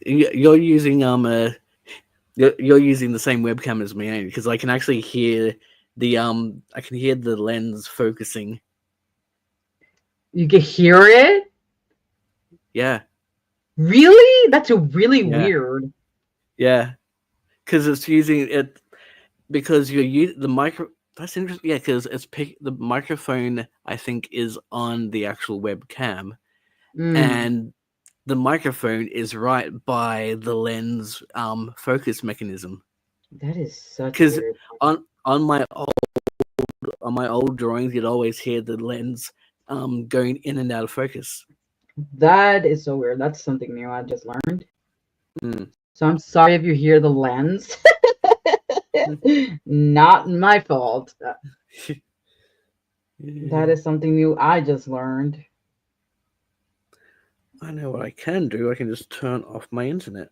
B: you're using you're using the same webcam as me, because I can actually hear the I can hear the lens focusing.
A: You can hear it?
B: Yeah.
A: Really? That's really weird.
B: Yeah, because it's using it because you're using the micro. That's interesting. Yeah, because the microphone, I think, is on the actual webcam, and the microphone is right by the lens focus mechanism.
A: That is such
B: because
A: weird.
B: on my old drawings, you'd always hear the lens going in and out of focus.
A: That is so weird. That's something new I just learned. So I'm sorry if you hear the lens. Not my fault. That is something new I just learned.
B: I know what I can do. I can just turn off my internet.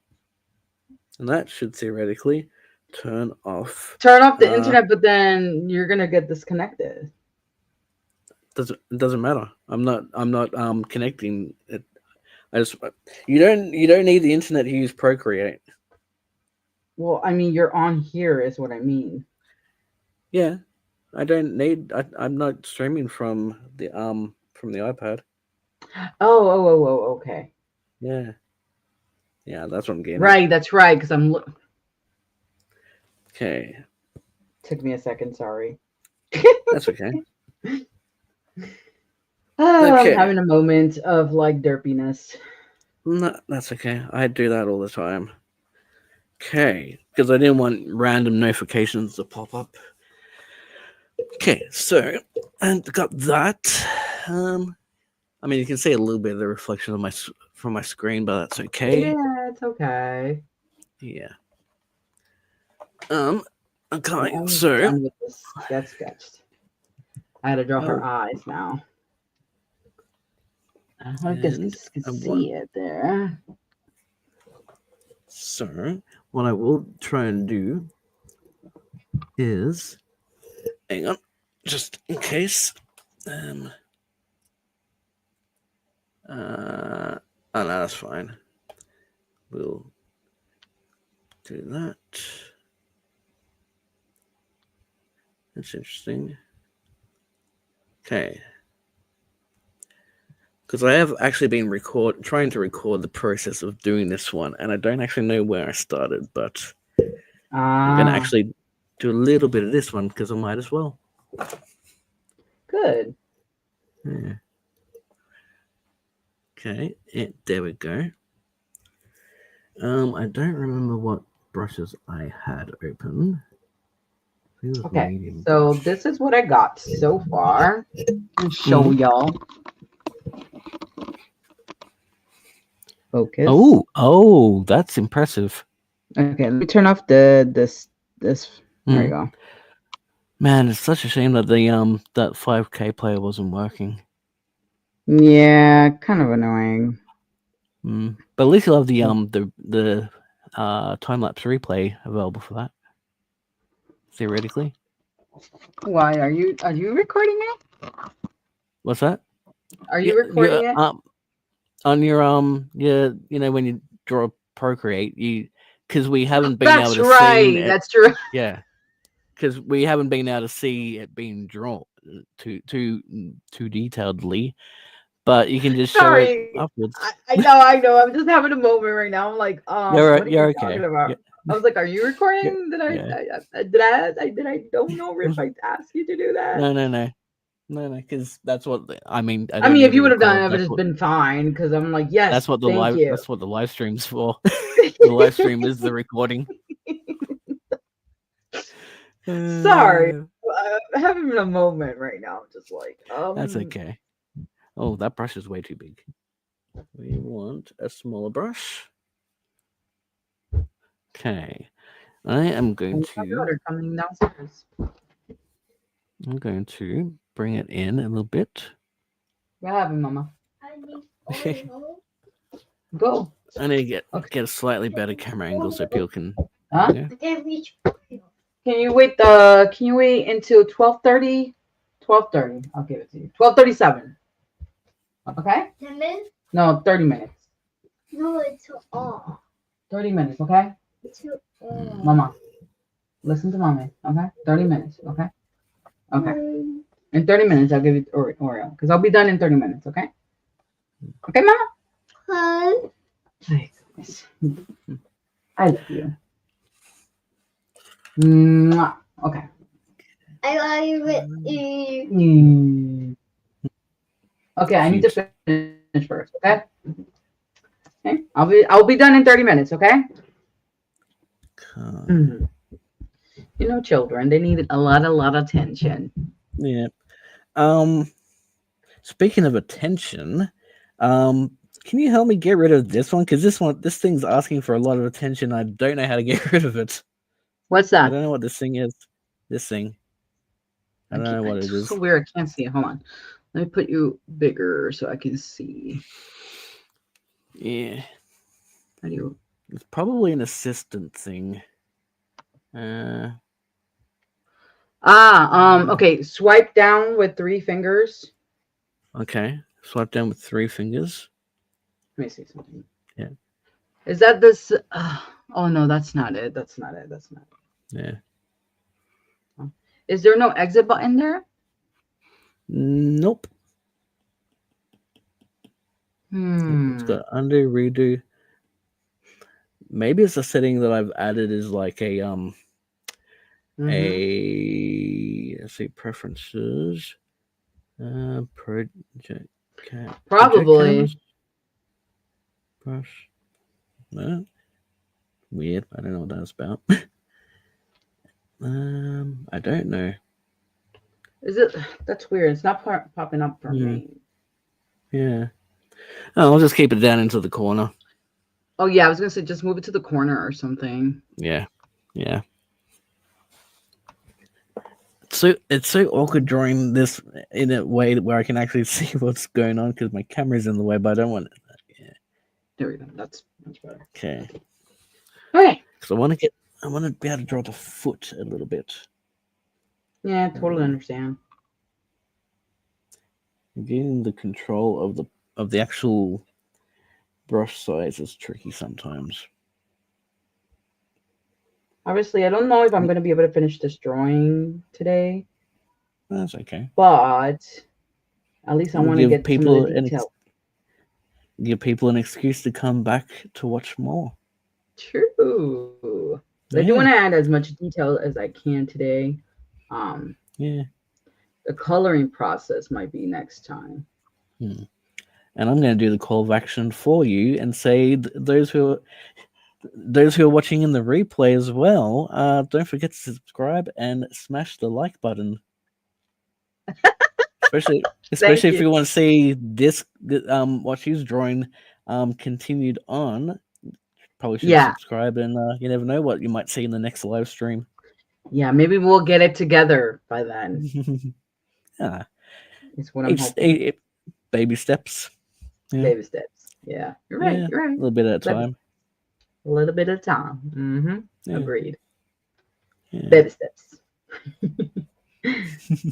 B: And that should theoretically turn off
A: the internet, but then you're gonna get disconnected.
B: It doesn't matter. I'm not connecting it. You don't need the internet to use Procreate.
A: Well, I mean, you're on here is what I mean.
B: Yeah. I don't need I'm not streaming from the iPad.
A: Oh, okay.
B: Yeah. Yeah, that's what I'm getting.
A: Right, that's right, because I'm
B: Okay.
A: Took me a second, sorry.
B: That's okay.
A: I'm having a moment of like derpiness.
B: No, that's okay. I do that all the time. Okay, because I didn't want random notifications to pop up. Okay, so and got that. I mean, you can see a little bit of the reflection of from my screen, but that's okay.
A: Yeah, it's okay.
B: Yeah. Okay,
A: I'm
B: so
A: done with this sketched. I had to draw her eyes now. I hope you can see it there.
B: So, what I will try and do is, hang on, just in case. Oh no, that's fine. We'll do that. That's interesting. Okay. Because I have actually been trying to record the process of doing this one, and I don't actually know where I started, but I'm going to actually do a little bit of this one because I might as well.
A: Good.
B: Yeah. Okay, there we go. I don't remember what brushes I had open.
A: Okay, so this is what I got so far. I'll show y'all. Focus.
B: Oh, that's impressive.
A: Okay, let me turn off this. There you go.
B: Man, it's such a shame that the that 5K player wasn't working.
A: Yeah, kind of annoying.
B: But at least you'll have the time lapse replay available for that. Theoretically.
A: Why are you recording it?
B: What's that?
A: Are you recording it?
B: On your you know, when you draw Procreate, because we haven't been able to see it.
A: That's true.
B: Yeah. Because we haven't been able to see it being drawn too detailedly, but you can just show it upwards.
A: I know. I'm just having a moment right now. I'm like,
B: you're
A: what are you
B: okay.
A: talking about? Yeah. I was like, are you recording? Did I don't know if I asked you to do that.
B: No. No, because that's what I mean.
A: I mean, if you would have done it, it would
B: that's
A: have
B: what,
A: been fine. Because I'm like, yes,
B: that's what the
A: thank
B: live.
A: you.
B: That's what the live stream's for. The live stream is the recording.
A: Sorry, I'm having a moment right now. Just like,
B: That's okay. Oh, that brush is way too big. We want a smaller brush. Okay, I am going to.
A: Coming downstairs.
B: I'm going to bring it in a little bit.
A: What happened, Mama?
C: I need
A: Go.
B: I need to get a slightly better camera angle so people can.
A: Huh?
B: Yeah.
A: Can you wait until 12:30? 12:30. I'll give it to you. 12:37. Okay?
C: 10 minutes?
A: No, 30 minutes.
C: No, it's all.
A: 30 minutes, okay?
C: It's all.
A: Mama. Listen to Mommy, okay? 30 minutes, okay? Okay. In 30 minutes, I'll give you Oreo. Because I'll be done in 30 minutes, okay? Okay, Mama?
C: Hi.
A: My goodness. I love you. Mwah. Okay.
C: I love you with you.
A: Okay, I need to finish first, okay? Okay. I'll be done in 30 minutes, okay? You know, children, they need a lot of attention.
B: Yeah. Speaking of attention, can you help me get rid of this one? Because this thing's asking for a lot of attention. I don't know how to get rid of it.
A: What's that?
B: I don't know what this thing is. This thing. I don't know what it is.
A: It's so weird. I can't see it. Hold on. Let me put you bigger so I can see.
B: Yeah.
A: How do you?
B: It's probably an assistant thing.
A: Okay. Swipe down with 3 fingers.
B: Okay. Swipe down with 3 fingers.
A: Let me see something.
B: Yeah.
A: Is that this? Oh no, that's not it. That's not it. That's not it.
B: Yeah.
A: Is there no exit button there?
B: Nope.
A: It's
B: got undo, redo. Maybe it's a setting that I've added is like a let's see, preferences, project,
A: probably.
B: Brush. No. Weird. I don't know what that's about. I don't know.
A: Is it? That's weird. It's not popping up for me.
B: Yeah. Oh, I'll just keep it down into the corner.
A: Oh yeah, I was gonna say just move it to the corner or something.
B: Yeah. Yeah. So it's so awkward drawing this in a way where I can actually see what's going on because my camera's in the way, but I don't want it. Yeah.
A: There we go. That's much better.
B: Okay.
A: Okay.
B: Because I want to be able to draw the foot a little bit.
A: Yeah, totally understand.
B: Getting the control of the actual brush size is tricky sometimes.
A: Obviously, I don't know if I'm going to be able to finish this drawing today.
B: That's okay.
A: But at least I want to get people some of the detail.
B: Give people an excuse to come back to watch more.
A: True. I do want to add as much detail as I can today.
B: Yeah.
A: The coloring process might be next time.
B: And I'm going to do the call of action for you and say those who are watching in the replay as well, don't forget to subscribe and smash the like button. especially if you want to see this what she's drawing continued on. Probably should subscribe, and you never know what you might see in the next live stream.
A: Yeah, maybe we'll get it together by then.
B: Yeah,
A: it's what I'm hoping.
B: Baby steps.
A: Yeah. Baby steps. Yeah, you're right.
B: Yeah,
A: you're right.
B: A little bit at a time.
A: A little bit at a time. Yeah. Agreed.
B: Yeah.
A: Baby steps.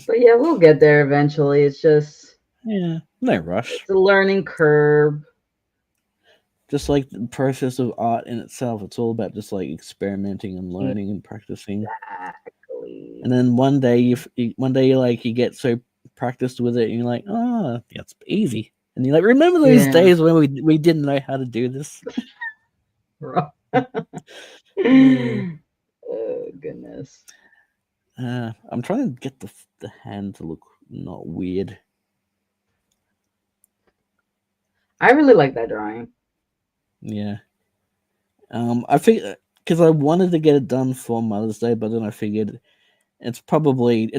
A: But yeah, we'll get there eventually. It's just
B: no rush.
A: It's a learning curve.
B: Just like the process of art in itself, it's all about just like experimenting and learning and practicing.
A: Exactly.
B: And then one day you get so practiced with it, and you're like, oh, yeah, it's easy. And you're like, remember those days when we didn't know how to do this?
A: Oh goodness.
B: I'm trying to get the hand to look not weird.
A: I really like that drawing.
B: Yeah. I think because I wanted to get it done for Mother's Day, but then I figured it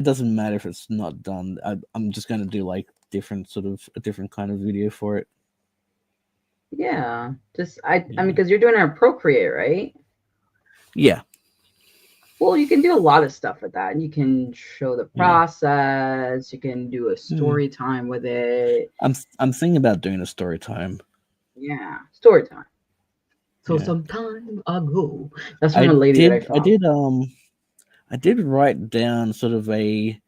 B: doesn't matter if it's not done. I'm just going to do like a different kind of video for it.
A: Yeah, I mean, because you're doing it on Procreate, right?
B: Yeah.
A: Well, you can do a lot of stuff with that. You can show the process. You can do a story time with it.
B: I'm thinking about doing a story time.
A: Yeah, story time. So some time ago, that's from a lady that I found.
B: I did write down sort of a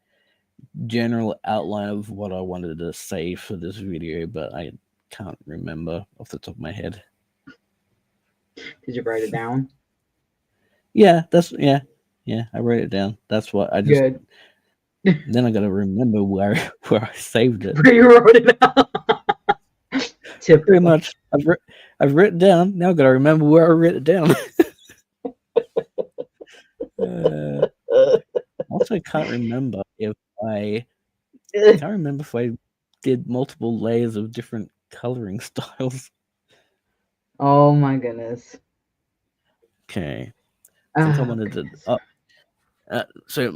B: general outline of what I wanted to say for this video, but I can't remember off the top of my head.
A: Did you write it down?
B: Yeah, I wrote it down. That's what I just. Good. Then I got to remember where I saved it.
A: Where you wrote it down.
B: Pretty much. I've written it down. Now I got to remember where I wrote it down. Also, I can't remember if I did multiple layers of different coloring styles.
A: Oh my goodness.
B: Okay. I think I wanted to. So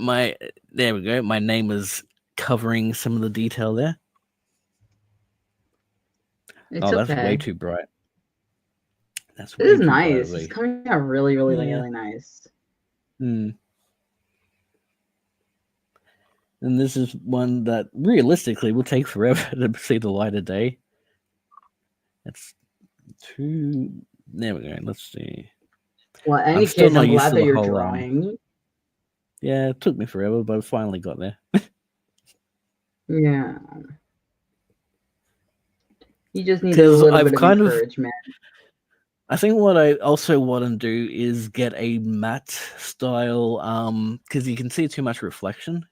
B: there we go. My name is covering some of the detail there. That's way too bright.
A: This is nice. It's coming out really, really, really nice.
B: And this is one that realistically will take forever to see the light of day. It's too. There we go. Let's see.
A: Well, in any case, I'm glad that you're drawing.
B: Yeah, it took me forever, but I finally got there.
A: Yeah. You just need a little bit of encouragement.
B: I think what I also want to do is get a matte style, because you can see too much reflection.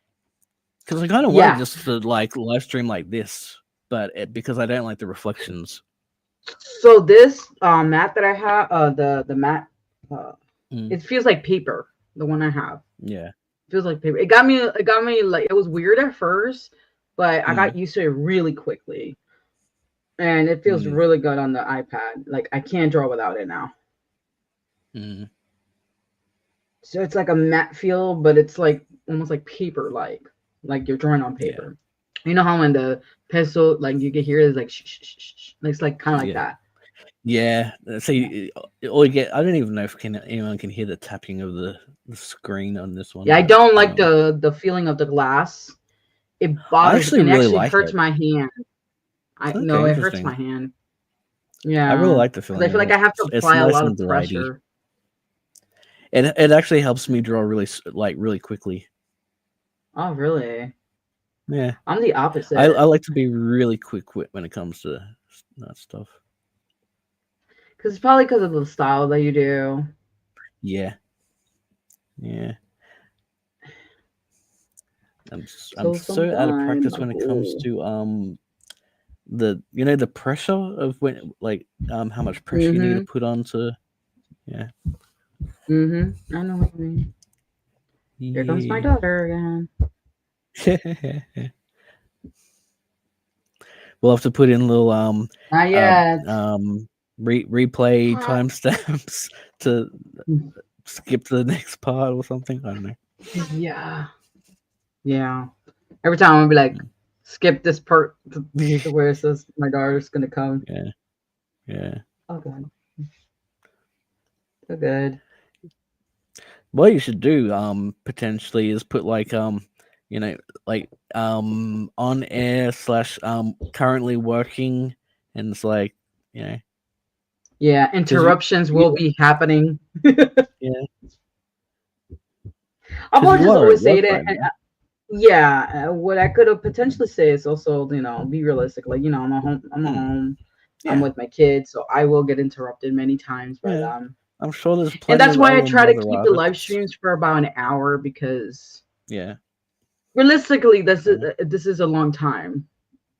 B: Because I kind of want just to like live stream like this, but because I don't like the reflections.
A: So this mat that I have, the mat, it feels like paper. The one I have, it feels like paper. It got me like, it was weird at first, but I got used to it really quickly, and it feels really good on the iPad. Like I can't draw without it now. So it's like a matte feel, but it's like almost like paper, like you're drawing on paper. You know how when the pencil, like you can hear it is like shh, shh, shh, shh. It's like kind of like that.
B: Yeah. See, all you get. I don't even know if anyone can hear the tapping of the screen on this one.
A: Yeah, I don't like the feeling of the glass. It bothers me. It actually hurts my hand. It hurts my hand. Yeah,
B: I really like the feeling.
A: I feel like I have to apply a lot of pressure.
B: It actually helps me draw really quickly.
A: Oh, really?
B: Yeah.
A: I'm the opposite.
B: I like to be really quick when it comes to that stuff.
A: Because it's probably because of the style that you do.
B: Yeah. Yeah. I'm so out of practice when it comes to the pressure of how much pressure you need to put on to I
A: know what you mean. Here comes my daughter again.
B: We'll have to put in little replay timestamps to skip to the next part or something. I don't know.
A: Yeah. Every time I'll be like, skip this part to where it says my daughter's gonna come.
B: Yeah.
A: Oh god. So good.
B: What you should do potentially is put on air / currently working, and it's like
A: yeah, interruptions will be happening.
B: Yeah,
A: I'll just always say that. What I could have potentially say is also, be realistic. Like, I'm at home. I'm with my kids, so I will get interrupted many times. But
B: I'm sure there's plenty.
A: And that's why I try to keep the live streams for about an hour, because realistically, this is a long time.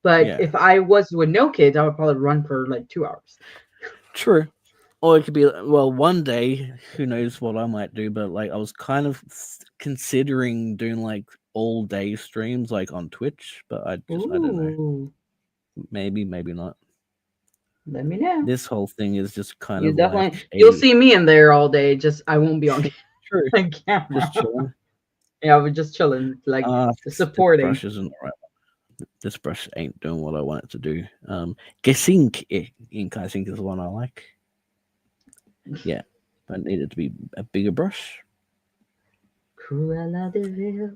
A: But if I was with no kids, I would probably run for like 2 hours.
B: True. Or it could be, one day, who knows what I might do, but I was kind of considering doing all day streams like on Twitch, but I don't know. Maybe not.
A: Let me know.
B: This whole thing is just kind
A: You
B: of
A: definitely
B: like
A: you'll see me in there all day. Just I won't be on
B: true.
A: camera.
B: Just chilling.
A: Yeah, we're just chilling, like supporting.
B: This brush isn't the right one. This brush ain't doing what I want it to do. Cintiq ink, I think, is the one I like. Yeah, but it needed to be a bigger brush.
A: Cruella de Vil.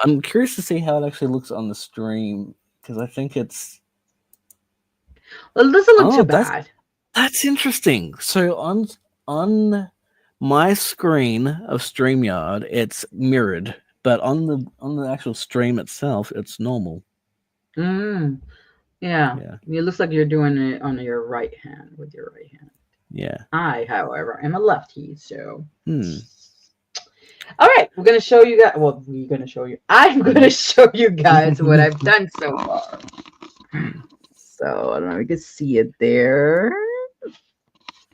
B: I'm curious to see how it actually looks on the stream because I think it's.
A: Well, it doesn't look too bad.
B: That's interesting. So on my screen of StreamYard, it's mirrored, but on the actual stream itself, it's normal.
A: Yeah. It looks like you're doing it on your right hand with your right hand.
B: Yeah.
A: I, however, am a lefty, so. All right, we're gonna show you guys. Well, we're gonna show you. I'm gonna show you guys what I've done so far. So I don't know if you can see it there.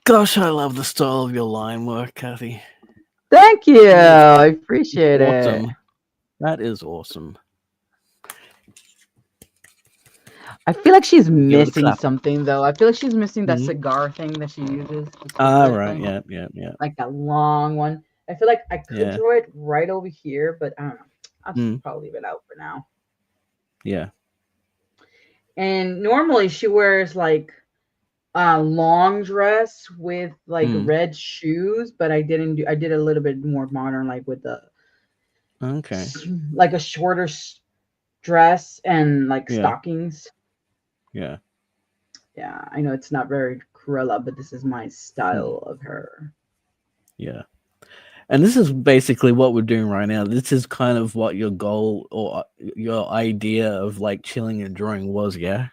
B: Gosh, I love the style of your line work, Kathy.
A: Thank you. I appreciate it.
B: That is awesome.
A: I feel like she's missing something, though. I feel like she's missing that cigar thing that she uses.
B: Right. Yeah.
A: Like that long one. I feel like I could draw it right over here, but I don't know. I'll just probably leave it out for now.
B: Yeah.
A: And normally she wears like a long dress with like red shoes, but I did a little bit more modern, like with the like a shorter dress and like stockings.
B: Yeah.
A: Yeah, I know it's not very Cruella, but this is my style of her.
B: Yeah. And this is basically what we're doing right now. This is kind of what your goal or your idea of like chilling and drawing was, yeah?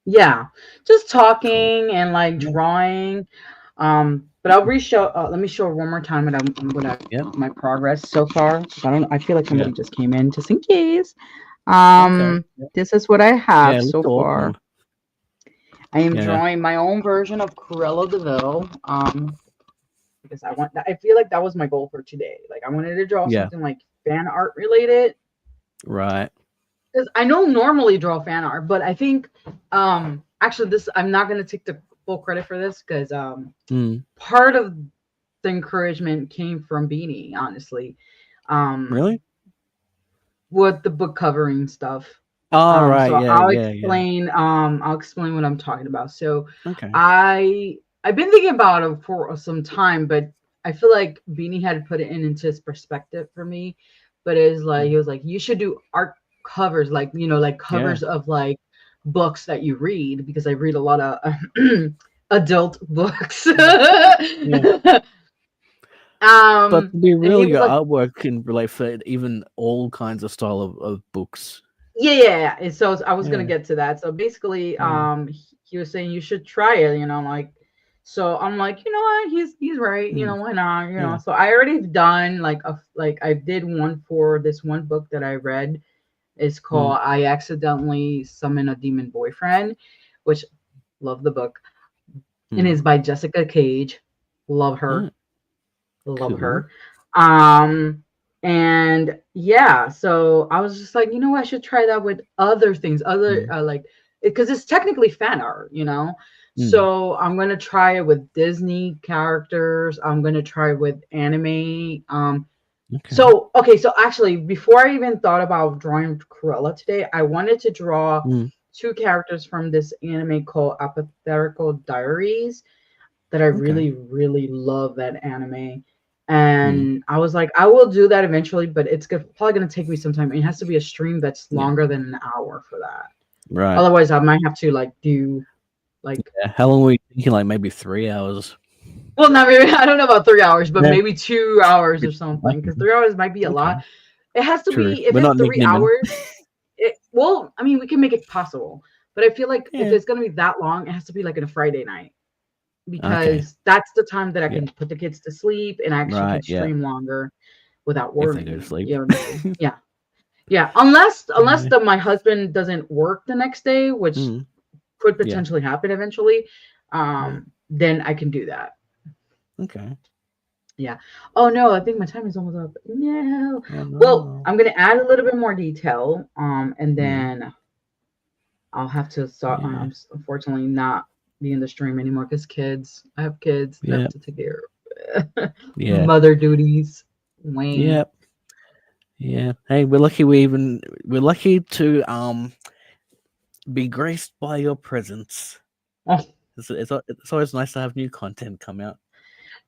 A: Yeah, just talking and like drawing. But I'll let me show one more time what my progress so far. I feel like somebody just came in just in case. This is what I have so far. I am drawing my own version of Cruella de Vil. Because I feel like that was my goal for today. Like I wanted to draw something like fan art related.
B: Right.
A: Because I don't normally draw fan art, but I think actually I'm not gonna take the full credit for this because part of the encouragement came from Beanie, honestly.
B: Really?
A: With the book covering stuff.
B: Oh, right.
A: So
B: I'll explain
A: what I'm talking about. So I've been thinking about it for some time, but I feel like Beanie had put it into his perspective for me. But it's like he was like, you should do art covers, like like covers of like books that you read, because I read a lot of adult books.
B: But to be real, your artwork can relate for even all kinds of style of books.
A: Yeah. And so I was gonna get to that. So basically, he was saying you should try it, like. So I'm like, you know what? He's right. Why not? So I already done like I did one for this one book that I read. It's called I Accidentally Summon a Demon Boyfriend, which love the book. And it's by Jessica Cage. Love her. Love her. And yeah, so I was just like, I should try that with other things, like, because it's technically fan art, So I'm gonna try it with Disney characters. I'm gonna try it with anime. So actually, before I even thought about drawing Cruella today, I wanted to draw two characters from this anime called Apothetical Diaries that I really, really love that anime. And I was like, I will do that eventually, but it's probably gonna take me some time. It has to be a stream that's longer than an hour for that.
B: Right.
A: Otherwise, I might have to like do.
B: How long were you thinking? Like maybe 3 hours?
A: Well, not maybe. I don't know about 3 hours, but maybe 2 hours or something. Because 3 hours might be a lot. It has to be. If it's 3 hours, I mean, we can make it possible. But I feel like if it's gonna be that long, it has to be like on a Friday night, because that's the time that I can put the kids to sleep and actually can stream longer without worrying.
B: If they go to sleep.
A: Yeah. Unless my husband doesn't work the next day, which could potentially happen eventually, then I can do that.
B: Okay.
A: Yeah. Oh no, I think my time is almost up. No.
B: Oh,
A: Well,
B: no.
A: I'm gonna add a little bit more detail. And
B: Mm,
A: then I'll have to start.
B: yeah.
A: Unfortunately not be in the stream anymore because kids. I have kids that I
B: Yeah.
A: have to take care of.
B: Yeah.
A: Mother duties. Wayne.
B: Yeah. Yeah. Hey, we're lucky to be graced by your presence.
A: Oh,
B: It's always nice to have new content come out.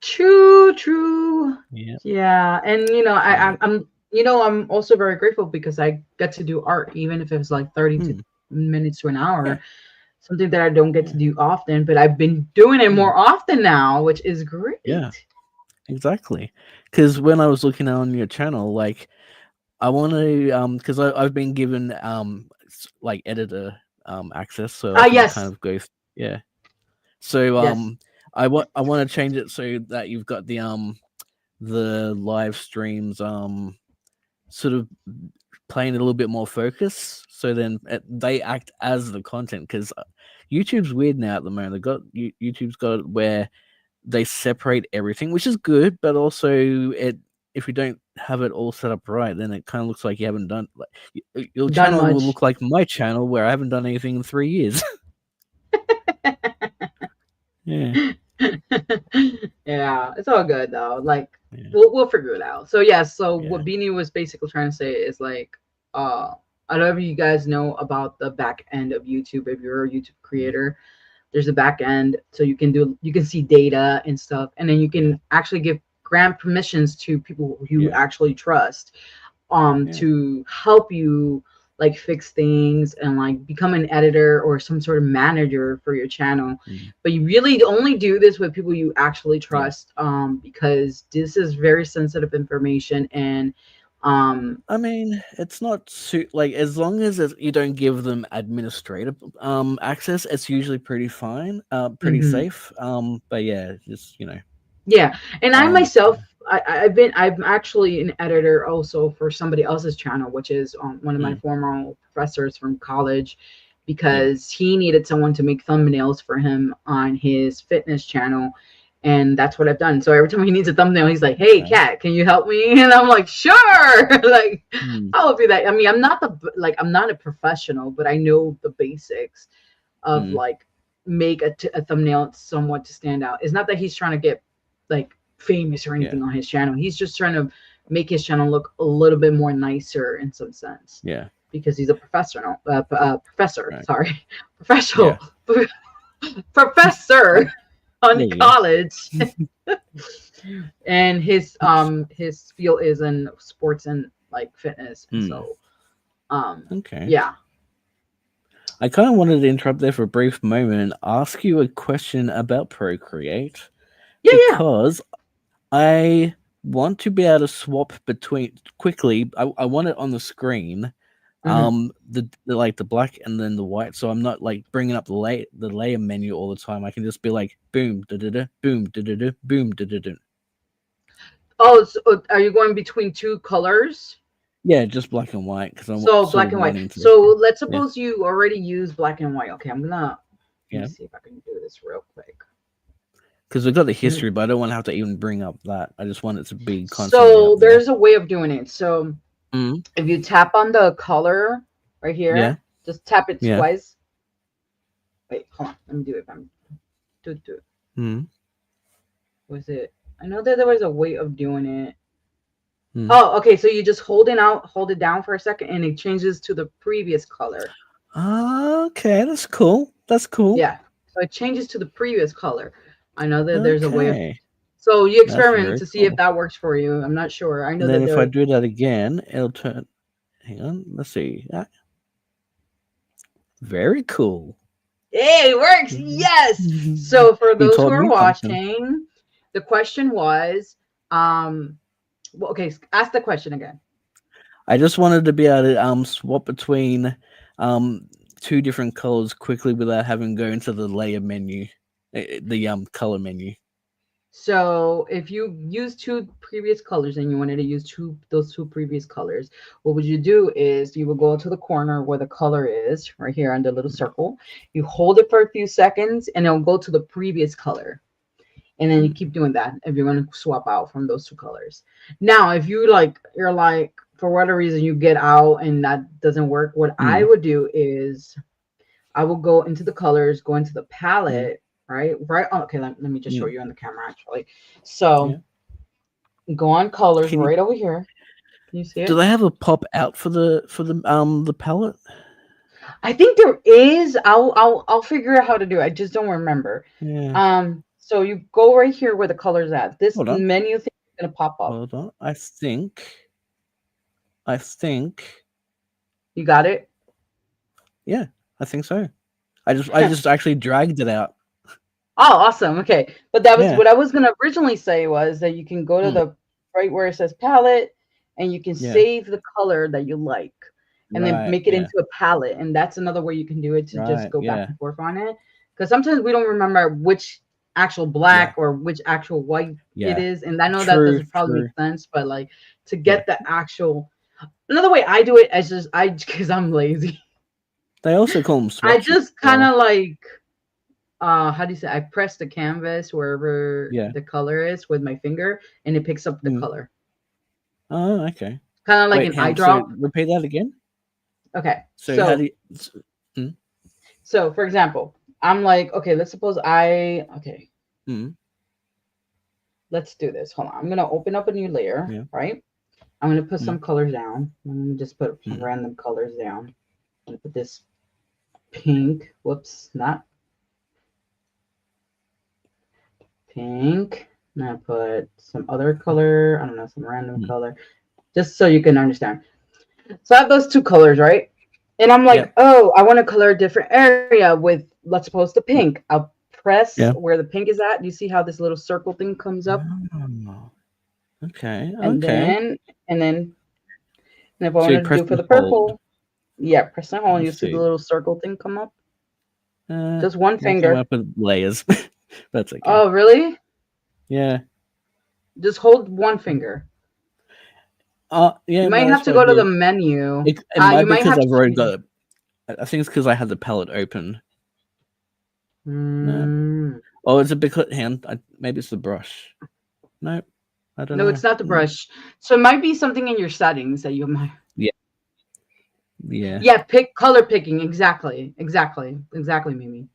A: true, true.
B: Yeah.
A: Yeah, and
B: Yeah.
A: I'm also very grateful because I get to do art, even if it's like 30 to
B: Mm,
A: minutes to an
B: yeah.
A: hour. Something that I don't get to
B: Yeah.
A: do often, but I've been doing it
B: Mm,
A: more often now, which is great.
B: yeah. Exactly. Because when I was looking on your channel, like I want to because I've been given like editor access, so I
A: Ah,
B: can kind
A: yes,
B: of go. Yeah. So
A: yes,
B: I want to change it so that you've got the live streams sort of playing a little bit more focus, so then they act as the content, because YouTube's weird now at the moment. YouTube's got it where they separate everything, which is good, but also if you don't have it all set up right, then it kind of looks like you haven't done like your
A: done
B: channel will
A: much.
B: look like my channel where I haven't done anything in 3 years. Yeah.
A: Yeah, it's all good though. Like
B: Yeah.
A: we'll figure it out. So yeah, so
B: Yeah.
A: what Beanie was basically trying to say is like I don't know if you guys know about the back end of YouTube. If you're a YouTube creator, there's a back end, so you can see data and stuff, and then you
B: Yeah.
A: can actually grant permissions to people who you
B: Yeah.
A: actually trust
B: Yeah.
A: to help you like fix things and like become an editor or some sort of manager for your channel.
B: Mm.
A: But you really only do this with people you actually
B: Yeah.
A: trust, because this is very sensitive information. And
B: I mean, it's not like as long as you don't give them administrative access, it's usually pretty fine, pretty
A: mhm.
B: safe. But yeah, just
A: Yeah, and I myself,
B: yeah.
A: I'm actually an editor also for somebody else's channel, which is one of my
B: Mm,
A: former professors from college,
B: yeah.
A: because he needed someone to make thumbnails for him on his fitness channel, and that's what I've done. So every time he needs a thumbnail, he's like, "Hey,
B: Okay.
A: Kat, can you help me?" And I'm like, "Sure." Like,
B: Mm,
A: I'll do that. I mean, I'm not a professional, but I know the basics of
B: mm,
A: like make a thumbnail somewhat to stand out. It's not that he's trying to get like famous or
B: yeah.
A: anything on his channel. He's just trying to make his channel look a little bit more nicer in some sense,
B: Yeah.
A: because he's a professor,
B: Right.
A: sorry, professional
B: Yeah.
A: professor
B: There
A: on
B: you go.
A: college. And his field is in sports and like fitness, and
B: Mm,
A: so
B: okay.
A: yeah.
B: I kind of wanted to interrupt there for a brief moment and ask you a question about Procreate,
A: Yeah.
B: because I want to be able to swap between quickly. I want it on the screen,
A: Mhm.
B: the like the black and then the white, so I'm not like bringing up the layer menu all the time. I can just be like boom da da da boom da da da boom da da da.
A: Oh, so are you going between two colors?
B: Yeah, just black and white, because I'm
A: So
B: sort
A: black
B: of
A: and white.
B: wanting to.
A: So let's
B: Yeah,
A: suppose you already use black and white. Okay, let me
B: yeah,
A: see if I can do this real quick.
B: because we've got the
A: Mhm.
B: history, but I don't want to have to even bring up that. I just want it to be constantly
A: So
B: up there.
A: there's a way of doing it. So
B: Mm,
A: if you tap on the color right here,
B: yeah,
A: just tap it
B: yeah.
A: twice. Wait, hold on. Let me do it. Do.
B: Mm,
A: Was it? I know that there was a way of doing it.
B: mm.
A: Oh, okay. So you just hold it down for a second, and it changes to the previous color.
B: Okay, that's cool. That's cool.
A: Yeah. So it changes to the previous color. I know that there's a way of.
B: Okay,
A: So you
B: that's
A: experiment
B: very
A: to see if
B: cool.
A: that works for you. I'm not sure. I know
B: And then
A: that
B: if I
A: there.
B: do that again, it'll turn. Hang on, let's see. Very cool.
A: Hey, it works. Yes. So for
B: You
A: those who
B: taught
A: are
B: me something.
A: watching, the question was, well, okay, ask the question again.
B: I just wanted to be able to swap between two different colors quickly without having to go into the layer menu, the color menu.
A: So if you use two previous colors and you wanted to use those two previous colors, what would you do is you would go to the corner where the color is, right here on the little circle. You hold it for a few seconds and it'll go to the previous color. And then you keep doing that if you're going to swap out from those 2 colors. Now, if you're like, for whatever reason you get out and that doesn't work, what I would do is I will go into the colors, go into the palette, right? Oh, okay, let me just show you on the camera actually. So go on colors right over here. Can you see it?
B: Do they have a pop out for the palette?
A: I think there is. I'll figure out how to do it. I just don't remember.
B: Yeah.
A: So you go right here where the color's at. This menu thing is gonna pop up.
B: Hold on. I think
A: you got it.
B: Yeah, I think so. I just actually dragged it out.
A: Oh, awesome. Okay, but that was what I was gonna originally say was that you can go to the right where it says palette, and you can save the color that you like, and then make it into a palette. And that's another way you can do it to just go back and forth on it. Because sometimes we don't remember which actual black or which actual white it is. And I know that doesn't probably make sense, but like to get the actual, another way I do it is just because I'm lazy.
B: They also call them swatches.
A: I just kind of like, how do you say? I press the canvas wherever the color is with my finger, and it picks up the color.
B: Oh, okay.
A: Kind of like an eye drop.
B: So repeat that again.
A: Okay.
B: So how do you?
A: So for example, I'm like, okay, let's suppose let's do this. Hold on. I'm gonna open up a new layer, right? I'm gonna put some colors down. I'm gonna just put some random colors down. I'm gonna put this pink. Whoops, not pink. I'm gonna put some other color. I don't know, some random color, just so you can understand. So I have those 2 colors, right? And I'm like, oh, I want to color a different area with, let's suppose, the pink. I'll press where the pink is at. You see how this little circle thing comes up?
B: Okay.
A: And then if I wanted to do for the purple, press and hold. You see the little circle thing come up? Just one finger.
B: Come up with layers. That's okay.
A: Oh, really?
B: Yeah.
A: Just hold one finger. You might have to go to the menu.
B: It might be because I've already got it. I think it's because I had the palette open. No. Oh, it's a big hand. Maybe it's the brush. No, I don't know.
A: No, it's not the brush. So it might be something in your settings that you might. Yeah. Pick color picking. Exactly, Mimi.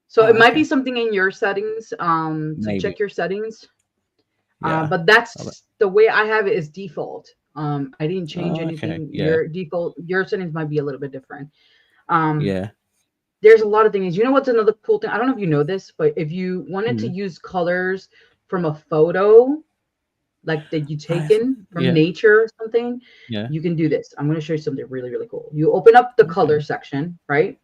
A: So it might be something in your settings. So check your settings. But that's the way I have it is default. I didn't change anything. Your settings might be a little bit different. There's a lot of things. You know what's another cool thing? I don't know if you know this, but if you wanted to use colors from a photo, like that you taken from nature or something, you can do this. I'm going to show you something really, really cool. You open up the color section, right?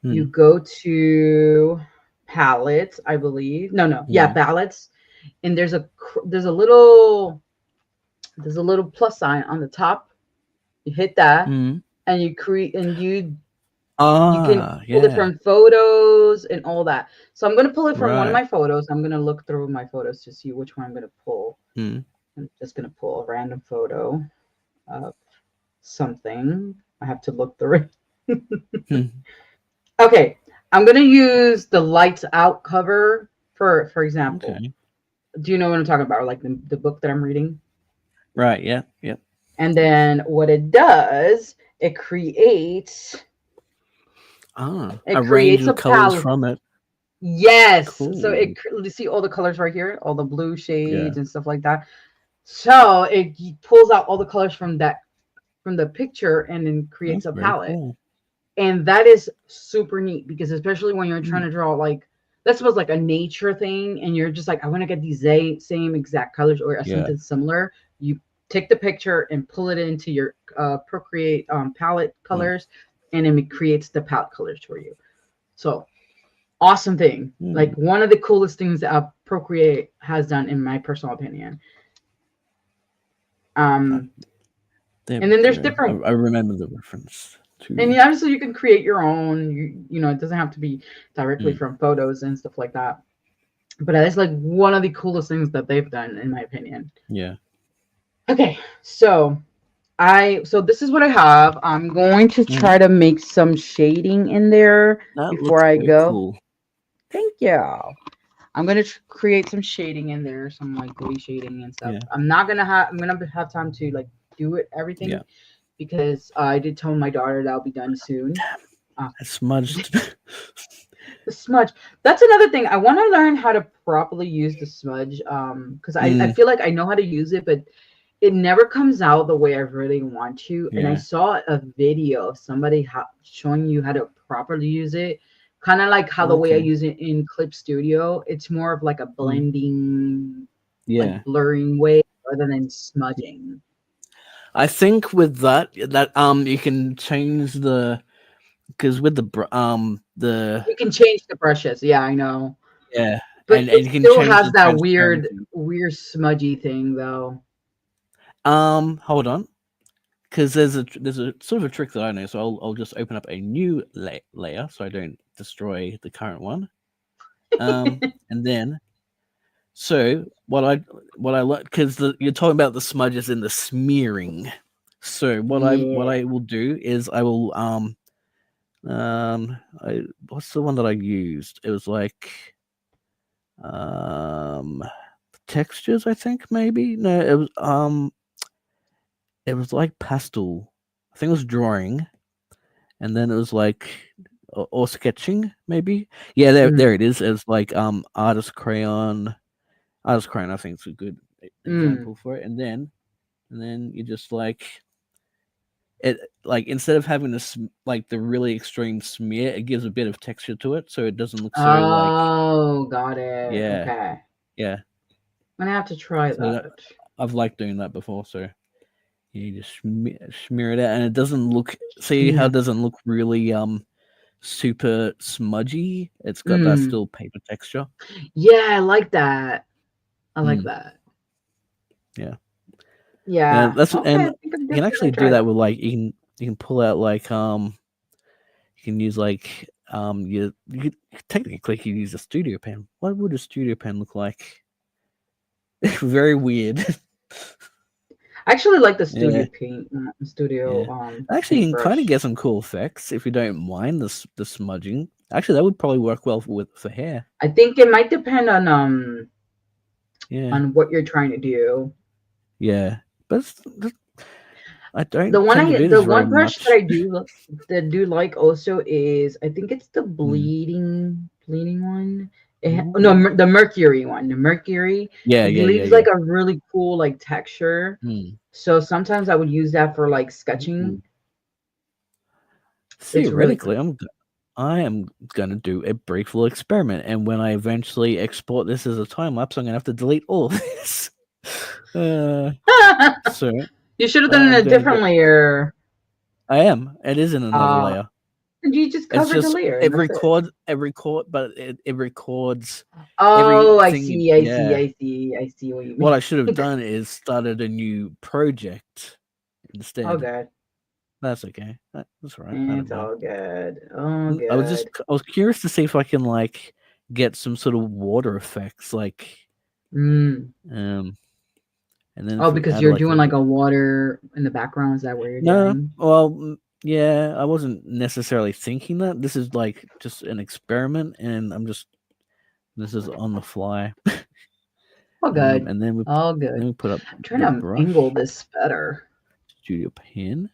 A: You go to palettes, I believe. Palettes. And there's a little plus sign on the top. You hit that, and you create, and you can pull it from photos and all that. So I'm gonna pull it from one of my photos. I'm gonna look through my photos to see which one I'm gonna pull. I'm just gonna pull a random photo of something. I have to look through it. Okay, I'm gonna use the lights out cover for example. Okay. Do you know what I'm talking about? Like the book that I'm reading?
B: Right, yeah.
A: And then what it does, it creates
B: a range of colors from it.
A: Yes. Cool. So you see all the colors right here, all the blue shades and stuff like that. So it pulls out all the colors from the picture and then creates a palette. Cool. And that is super neat because especially when you're trying to draw like, let's suppose like a nature thing and you're just like, I want to get these same exact colors or something similar. You take the picture and pull it into your Procreate palette colors and then it creates the palette colors for you. So awesome thing. Like one of the coolest things that Procreate has done in my personal opinion. And then there's different.
B: I remember the reference.
A: And obviously you can create your own, you know, it doesn't have to be directly from photos and stuff like that. But it's like one of the coolest things that they've done, in my opinion.
B: Yeah.
A: Okay, so this is what I have. I'm going to try to make some shading in there before I go. Cool. Thank you. I'm gonna create some shading in there, some like gray shading and stuff.
B: Yeah.
A: I'm gonna have time to like do everything because I did tell my daughter that I'll be done soon.
B: I smudged.
A: The smudge. That's another thing. I want to learn how to properly use the smudge. Because I feel like I know how to use it, but it never comes out the way I really want to. And I saw a video of somebody showing you how to properly use it. Kind of like how the way I use it in Clip Studio. It's more of like a blending, like blurring way rather than smudging.
B: I think with that you can change because with the
A: you can change the brushes. Yeah, I know.
B: Yeah,
A: but
B: and
A: it
B: you can
A: still
B: change
A: has
B: the
A: that weird
B: transparency.
A: smudgy thing though.
B: Hold on, because there's a sort of a trick that I know. So I'll just open up a new layer so I don't destroy the current one. And then, so what I like, because you're talking about the smudges and the smearing. So what I will do is I will what's the one that I used? It was like textures, I think, maybe. No, it was like pastel. I think it was drawing, and then it was like or sketching, maybe. Yeah, there it is. It's like artist crayon. Artist crayon, I think, is a good example for it. And then you just like it, like instead of having this like the really extreme smear, it gives a bit of texture to it, so it doesn't look so like.
A: Oh, got it.
B: Yeah.
A: Okay.
B: Yeah.
A: I'm gonna have to try that.
B: I've liked doing that before, so you just smear it out, and it doesn't look. See how it doesn't look really super smudgy. It's got that still paper texture.
A: Yeah, I like that. I like that.
B: Yeah.
A: Yeah.
B: That's and you can actually do that with like you can pull out like you can use like you technically you use a studio pen. What would a studio pen look like? Very weird.
A: I actually like the studio paint. Studio.
B: Actually, you can kind of get some cool effects if you don't mind the smudging. Actually, that would probably work well for hair.
A: I think it might depend on on what you're trying to do.
B: Yeah, but I don't.
A: The one brush that I do like also is, I think it's the bleeding one. No, the Mercury one. The Mercury. It leaves like a really cool like texture. So sometimes I would use that for like sketching.
B: Theoretically, really I am gonna do a brief little experiment, and when I eventually export this as a time lapse, I'm gonna have to delete all of this. So
A: you should have done it in a different layer.
B: I am. It is in another layer.
A: You just cover the layer.
B: It records, but it records.
A: Oh, I see. I see what you mean.
B: What I should have done is started a new project instead.
A: Oh, God.
B: That's okay. That's all right.
A: It's all good. Oh, good.
B: I was curious to see if I can like get some sort of water effects, like and then
A: because you're doing like a water in the background. Is that what you're doing?
B: Well, yeah, I wasn't necessarily thinking that. This is like just an experiment, and this is on the fly.
A: Oh, good.
B: And then
A: good.
B: Then we put up.
A: I'm trying to angle this better.
B: Studio pen.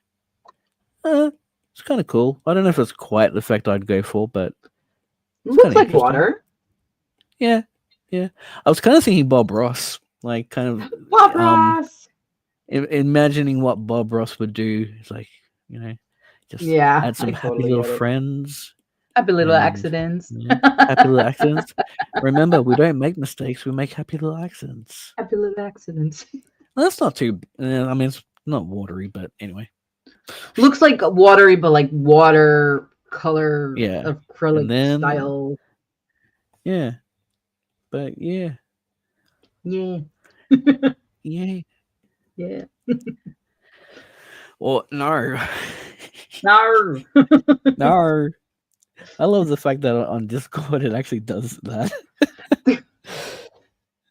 B: It's kind of cool. I don't know if it's quite the effect I'd go for, but
A: it looks like water.
B: Yeah. I was kind of thinking Bob Ross, like kind of
A: Bob Ross.
B: Imagining what Bob Ross would do. It's like, just add some happy little friends.
A: Happy little accidents.
B: Happy little accidents. Remember, we don't make mistakes. We make happy little accidents.
A: Happy little accidents.
B: Well, that's not too. I mean, it's not watery, but anyway.
A: Looks like watery, but like water color, acrylic style.
B: Yeah, but yeah. Well, no. I love the fact that on Discord it actually does that.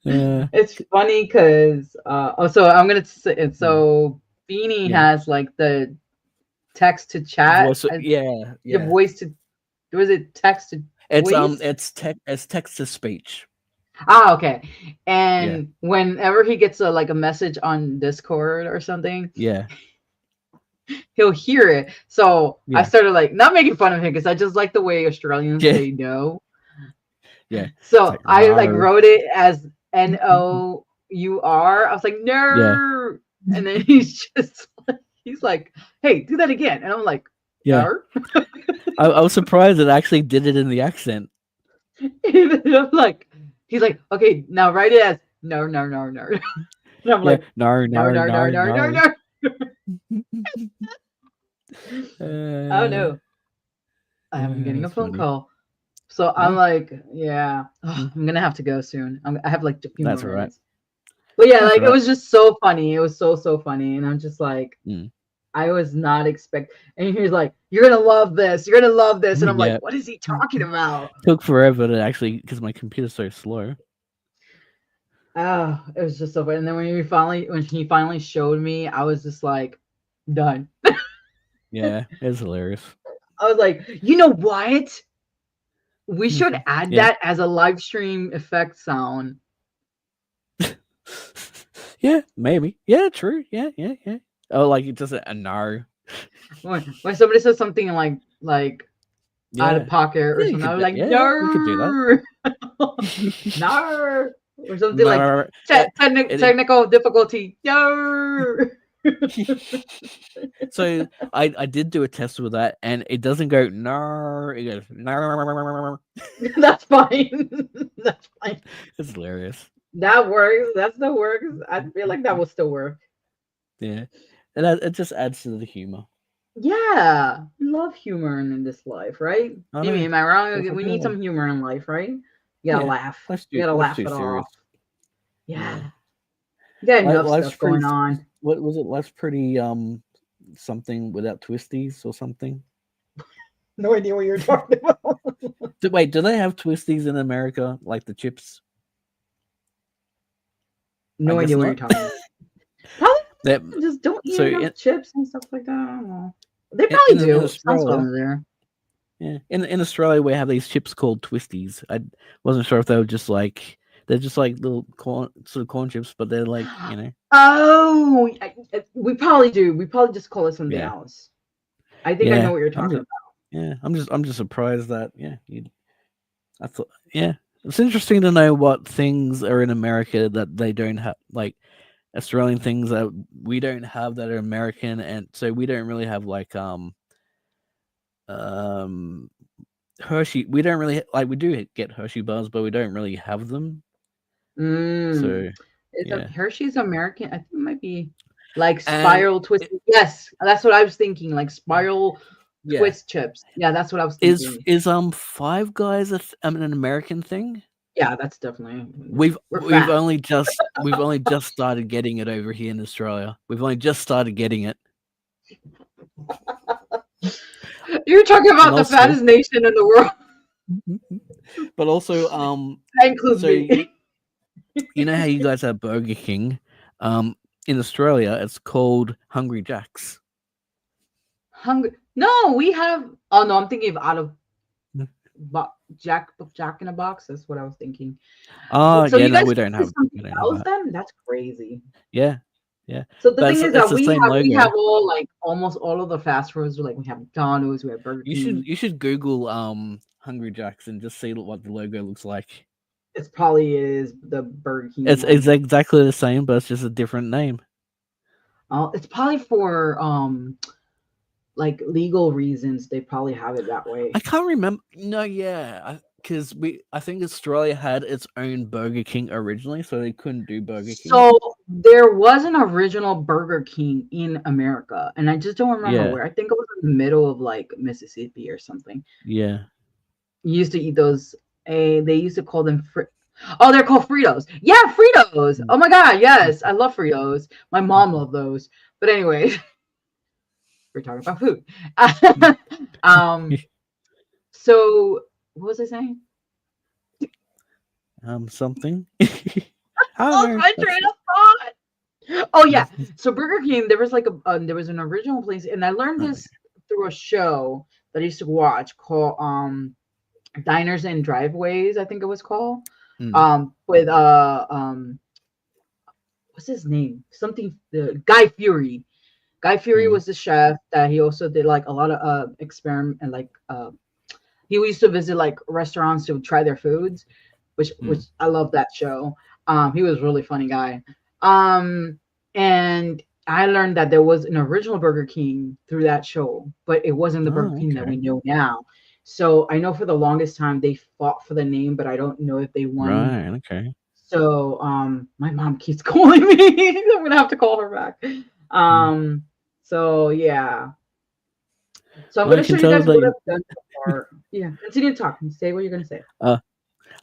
A: It's funny because so I'm gonna say so Beanie has like the text to chat. The voice to, was it text to
B: it's
A: voice?
B: it's text to speech.
A: Ah, okay. And whenever he gets a message on Discord or something,
B: Yeah.
A: he'll hear it. So I
B: Yeah.
A: started like not making fun of him because I just like the way Australians
B: Yeah.
A: say no.
B: Yeah.
A: So
B: like,
A: I like
B: "No."
A: wrote it as NOUR. I was like,
B: Yeah.
A: no. And then he's like, hey, do that again. And I'm like,
B: Yeah.
A: no.
B: I was surprised it actually did it in the accent.
A: And I'm like, he's like, okay, now write it as no, no, no, no. And I'm
B: Yeah.
A: like,
B: No,
A: no,
B: no,
A: no, no,
B: no,
A: no, no,
B: no.
A: Oh no. I'm getting a
B: That's
A: phone
B: funny.
A: call. So I'm
B: Oh,
A: like, yeah,
B: Mm.
A: I'm gonna have to go soon. I have like a few more
B: that's all right.
A: minutes. But yeah,
B: That's
A: like
B: all
A: it
B: right.
A: was just so funny. It was so funny. And I'm just like,
B: Mm.
A: I was not expect. And he's like, "You're gonna love this. You're gonna love this." And I'm like,
B: Yeah.
A: "What is he talking about?"
B: Took forever to actually because my computer's so slow.
A: Oh, it was just so funny. And then when he finally showed me, I was just like, done.
B: Yeah, it's hilarious.
A: I was like, you know what? We should add
B: Yeah.
A: that as a live stream effect sound.
B: Yeah, maybe. Yeah, true. Yeah. Oh, like it doesn't a no.
A: When somebody says something like out of
B: Yeah.
A: pocket or
B: Yeah, you
A: something, I
B: could
A: was
B: do,
A: like,
B: yeah, we could do that.
A: no, no, or something like
B: No. It,
A: technical difficulty, no.
B: so I did do a test with that and it doesn't go no, it goes no.
A: That's fine. That's fine.
B: It's hilarious.
A: That works. That still works. I feel like that will still work.
B: Yeah. And it just adds to the humor.
A: Yeah, we love humor in this life, right?
B: I
A: Amy,
B: know.
A: am I wrong?
B: That's
A: We
B: what
A: need
B: I
A: some humor in life, right? You gotta
B: Yeah.
A: laugh.
B: Life's
A: You gotta laugh
B: too
A: it
B: serious.
A: off. Yeah.
B: Yeah.
A: You got enough
B: Life's
A: stuff
B: pretty
A: going on.
B: what was it? Life's pretty something without twisties or something.
A: No idea what you're talking about.
B: Wait, do they have twisties in America like the chips?
A: No
B: I guess
A: idea what you're
B: not.
A: talking about. Probably
B: That
A: just don't eat
B: so
A: enough chips and stuff like that. I don't know. They
B: in,
A: probably
B: in
A: do. Sounds
B: Australia,
A: fun there.
B: yeah, in Australia we have these chips called twisties. I wasn't sure if they were just like they're just like little corn chips, but they're like
A: Oh, we probably do. We probably just call it something
B: yeah,
A: else. I think I know what you're
B: I'm
A: talking
B: just I'm just surprised that I thought it's interesting to know what things are in America that they don't have, like Australian things that we don't have that are American, and so we don't really have like Hershey. We don't really like we do get Hershey bars, but we don't really have them. So
A: Hershey's American. I think it might be like
B: and
A: spiral twist. Yes, that's what I was thinking. Like spiral twist chips. Yeah, that's what I was thinking.
B: Is Five Guys an American thing?
A: Yeah, that's definitely.
B: We've only just started getting it over here in Australia. We've only just started getting it.
A: You're talking about the fattest nation in the world.
B: But also,
A: that includes me.
B: You know how you guys have Burger King? In Australia, it's called Hungry Jack's.
A: No, we have. Oh no, I'm thinking of out of Jack in a Box. That's what I was thinking.
B: Oh,
A: so
B: yeah,
A: you guys
B: we don't have
A: something else then? That's crazy.
B: Yeah.
A: So the thing is that we have all like almost all of the fast foods. Like we have McDonald's, we have Burger King.
B: You should Google Hungry Jack's and just see what the logo looks like.
A: It probably is the Burger King.
B: It's exactly the same, but it's just a different name.
A: Oh, it's probably for like legal reasons. They probably have it that way.
B: I can't remember. No, yeah, because I think Australia had its own Burger King originally, so they couldn't do Burger King.
A: So there was an original Burger King in America, and I just don't remember where. I think it was in the middle of like Mississippi or something.
B: Yeah,
A: you used to eat those. They used to call them they're called Fritos. Yeah, Fritos. Oh my god, yes, I love Fritos. My mom loved those. But anyway, we're talking about food. So what was I saying?
B: Something.
A: My train of thought. Oh yeah. So Burger King, there was like there was an original place, and I learned this through a show that I used to watch called Diners and Driveways, I think it was called. with what's his name? Something Guy Fury. Guy Fury was the chef that he also did like a lot of experiment and like he used to visit like restaurants to try their foods, which I love that show. He was a really funny guy. And I learned that there was an original Burger King through that show, but it wasn't the Burger King that we know now. So I know for the longest time they fought for the name, but I don't know if they won.
B: Right. Okay.
A: So my mom keeps calling me. I'm gonna have to call her back. So yeah. So I'm gonna show you guys what I've done so far. Yeah, continue talking. Say what you're gonna say.
B: I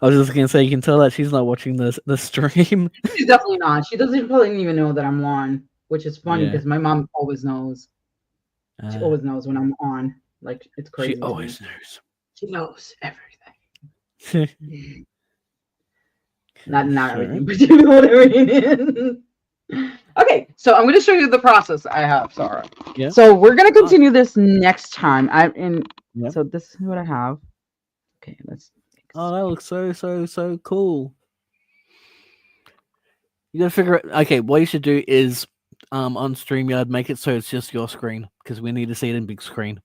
B: was just gonna say, you can tell that she's not watching the stream.
A: She's definitely not. She doesn't probably even know that I'm on, which is funny because my mom always knows. She always knows when I'm on. Like it's crazy.
B: She always knows.
A: She knows everything. Not everything, but you know what I mean. Okay, so I'm going to show you the process I have, Sarah. Yeah. So we're going to continue this next time. So this is what I have. Okay, let's.
B: Oh, that looks so cool. You got to figure out. Okay, what you should do is on StreamYard make it so it's just your screen because we need to see it in big screen.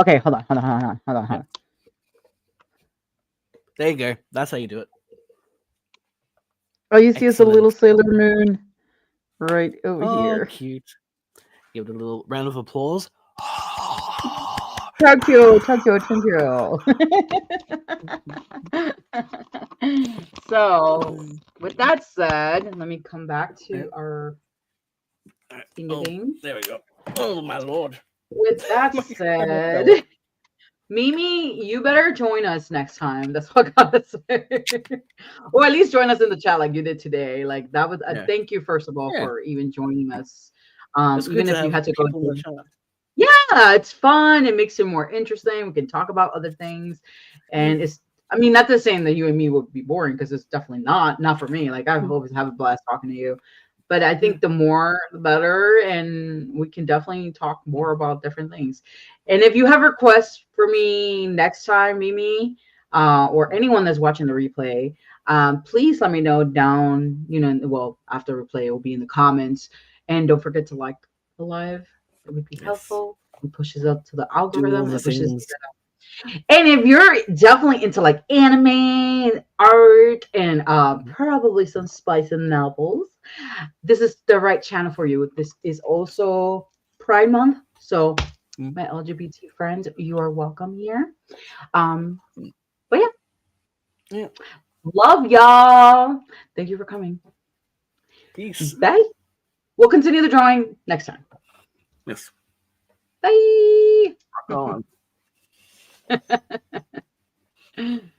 A: Okay, hold on.
B: There you go. That's how you do it.
A: Oh, you see it's a little Sailor Moon right over here.
B: Cute. Give it a little round of applause.
A: Thank you. So, with that said, let me come back to our thing.
B: There we go. Oh, my Lord.
A: With that said, Mimi, you better join us next time. That's what I gotta say. Or at least join us in the chat like you did today. Like that was thank you first of all for even joining us. Even if you had to go yeah, it's fun. It makes it more interesting. We can talk about other things. And not the saying that you and me would be boring because it's definitely not for me. Like I always have a blast talking to you. But I think the more, the better, and we can definitely talk more about different things. And if you have requests for me next time, Mimi, or anyone that's watching the replay, please let me know down, after replay, it will be in the comments. And don't forget to like the live. It would be helpful. It pushes up to the algorithm. And if you're definitely into like anime, art, and probably some spice and novels, this is the right channel for you. This is also Pride Month, so my LGBT friends, you are welcome here. But yeah, love y'all. Thank you for coming.
B: Peace.
A: Bye. We'll continue the drawing next time.
B: Yes.
A: Bye.
B: Rock on.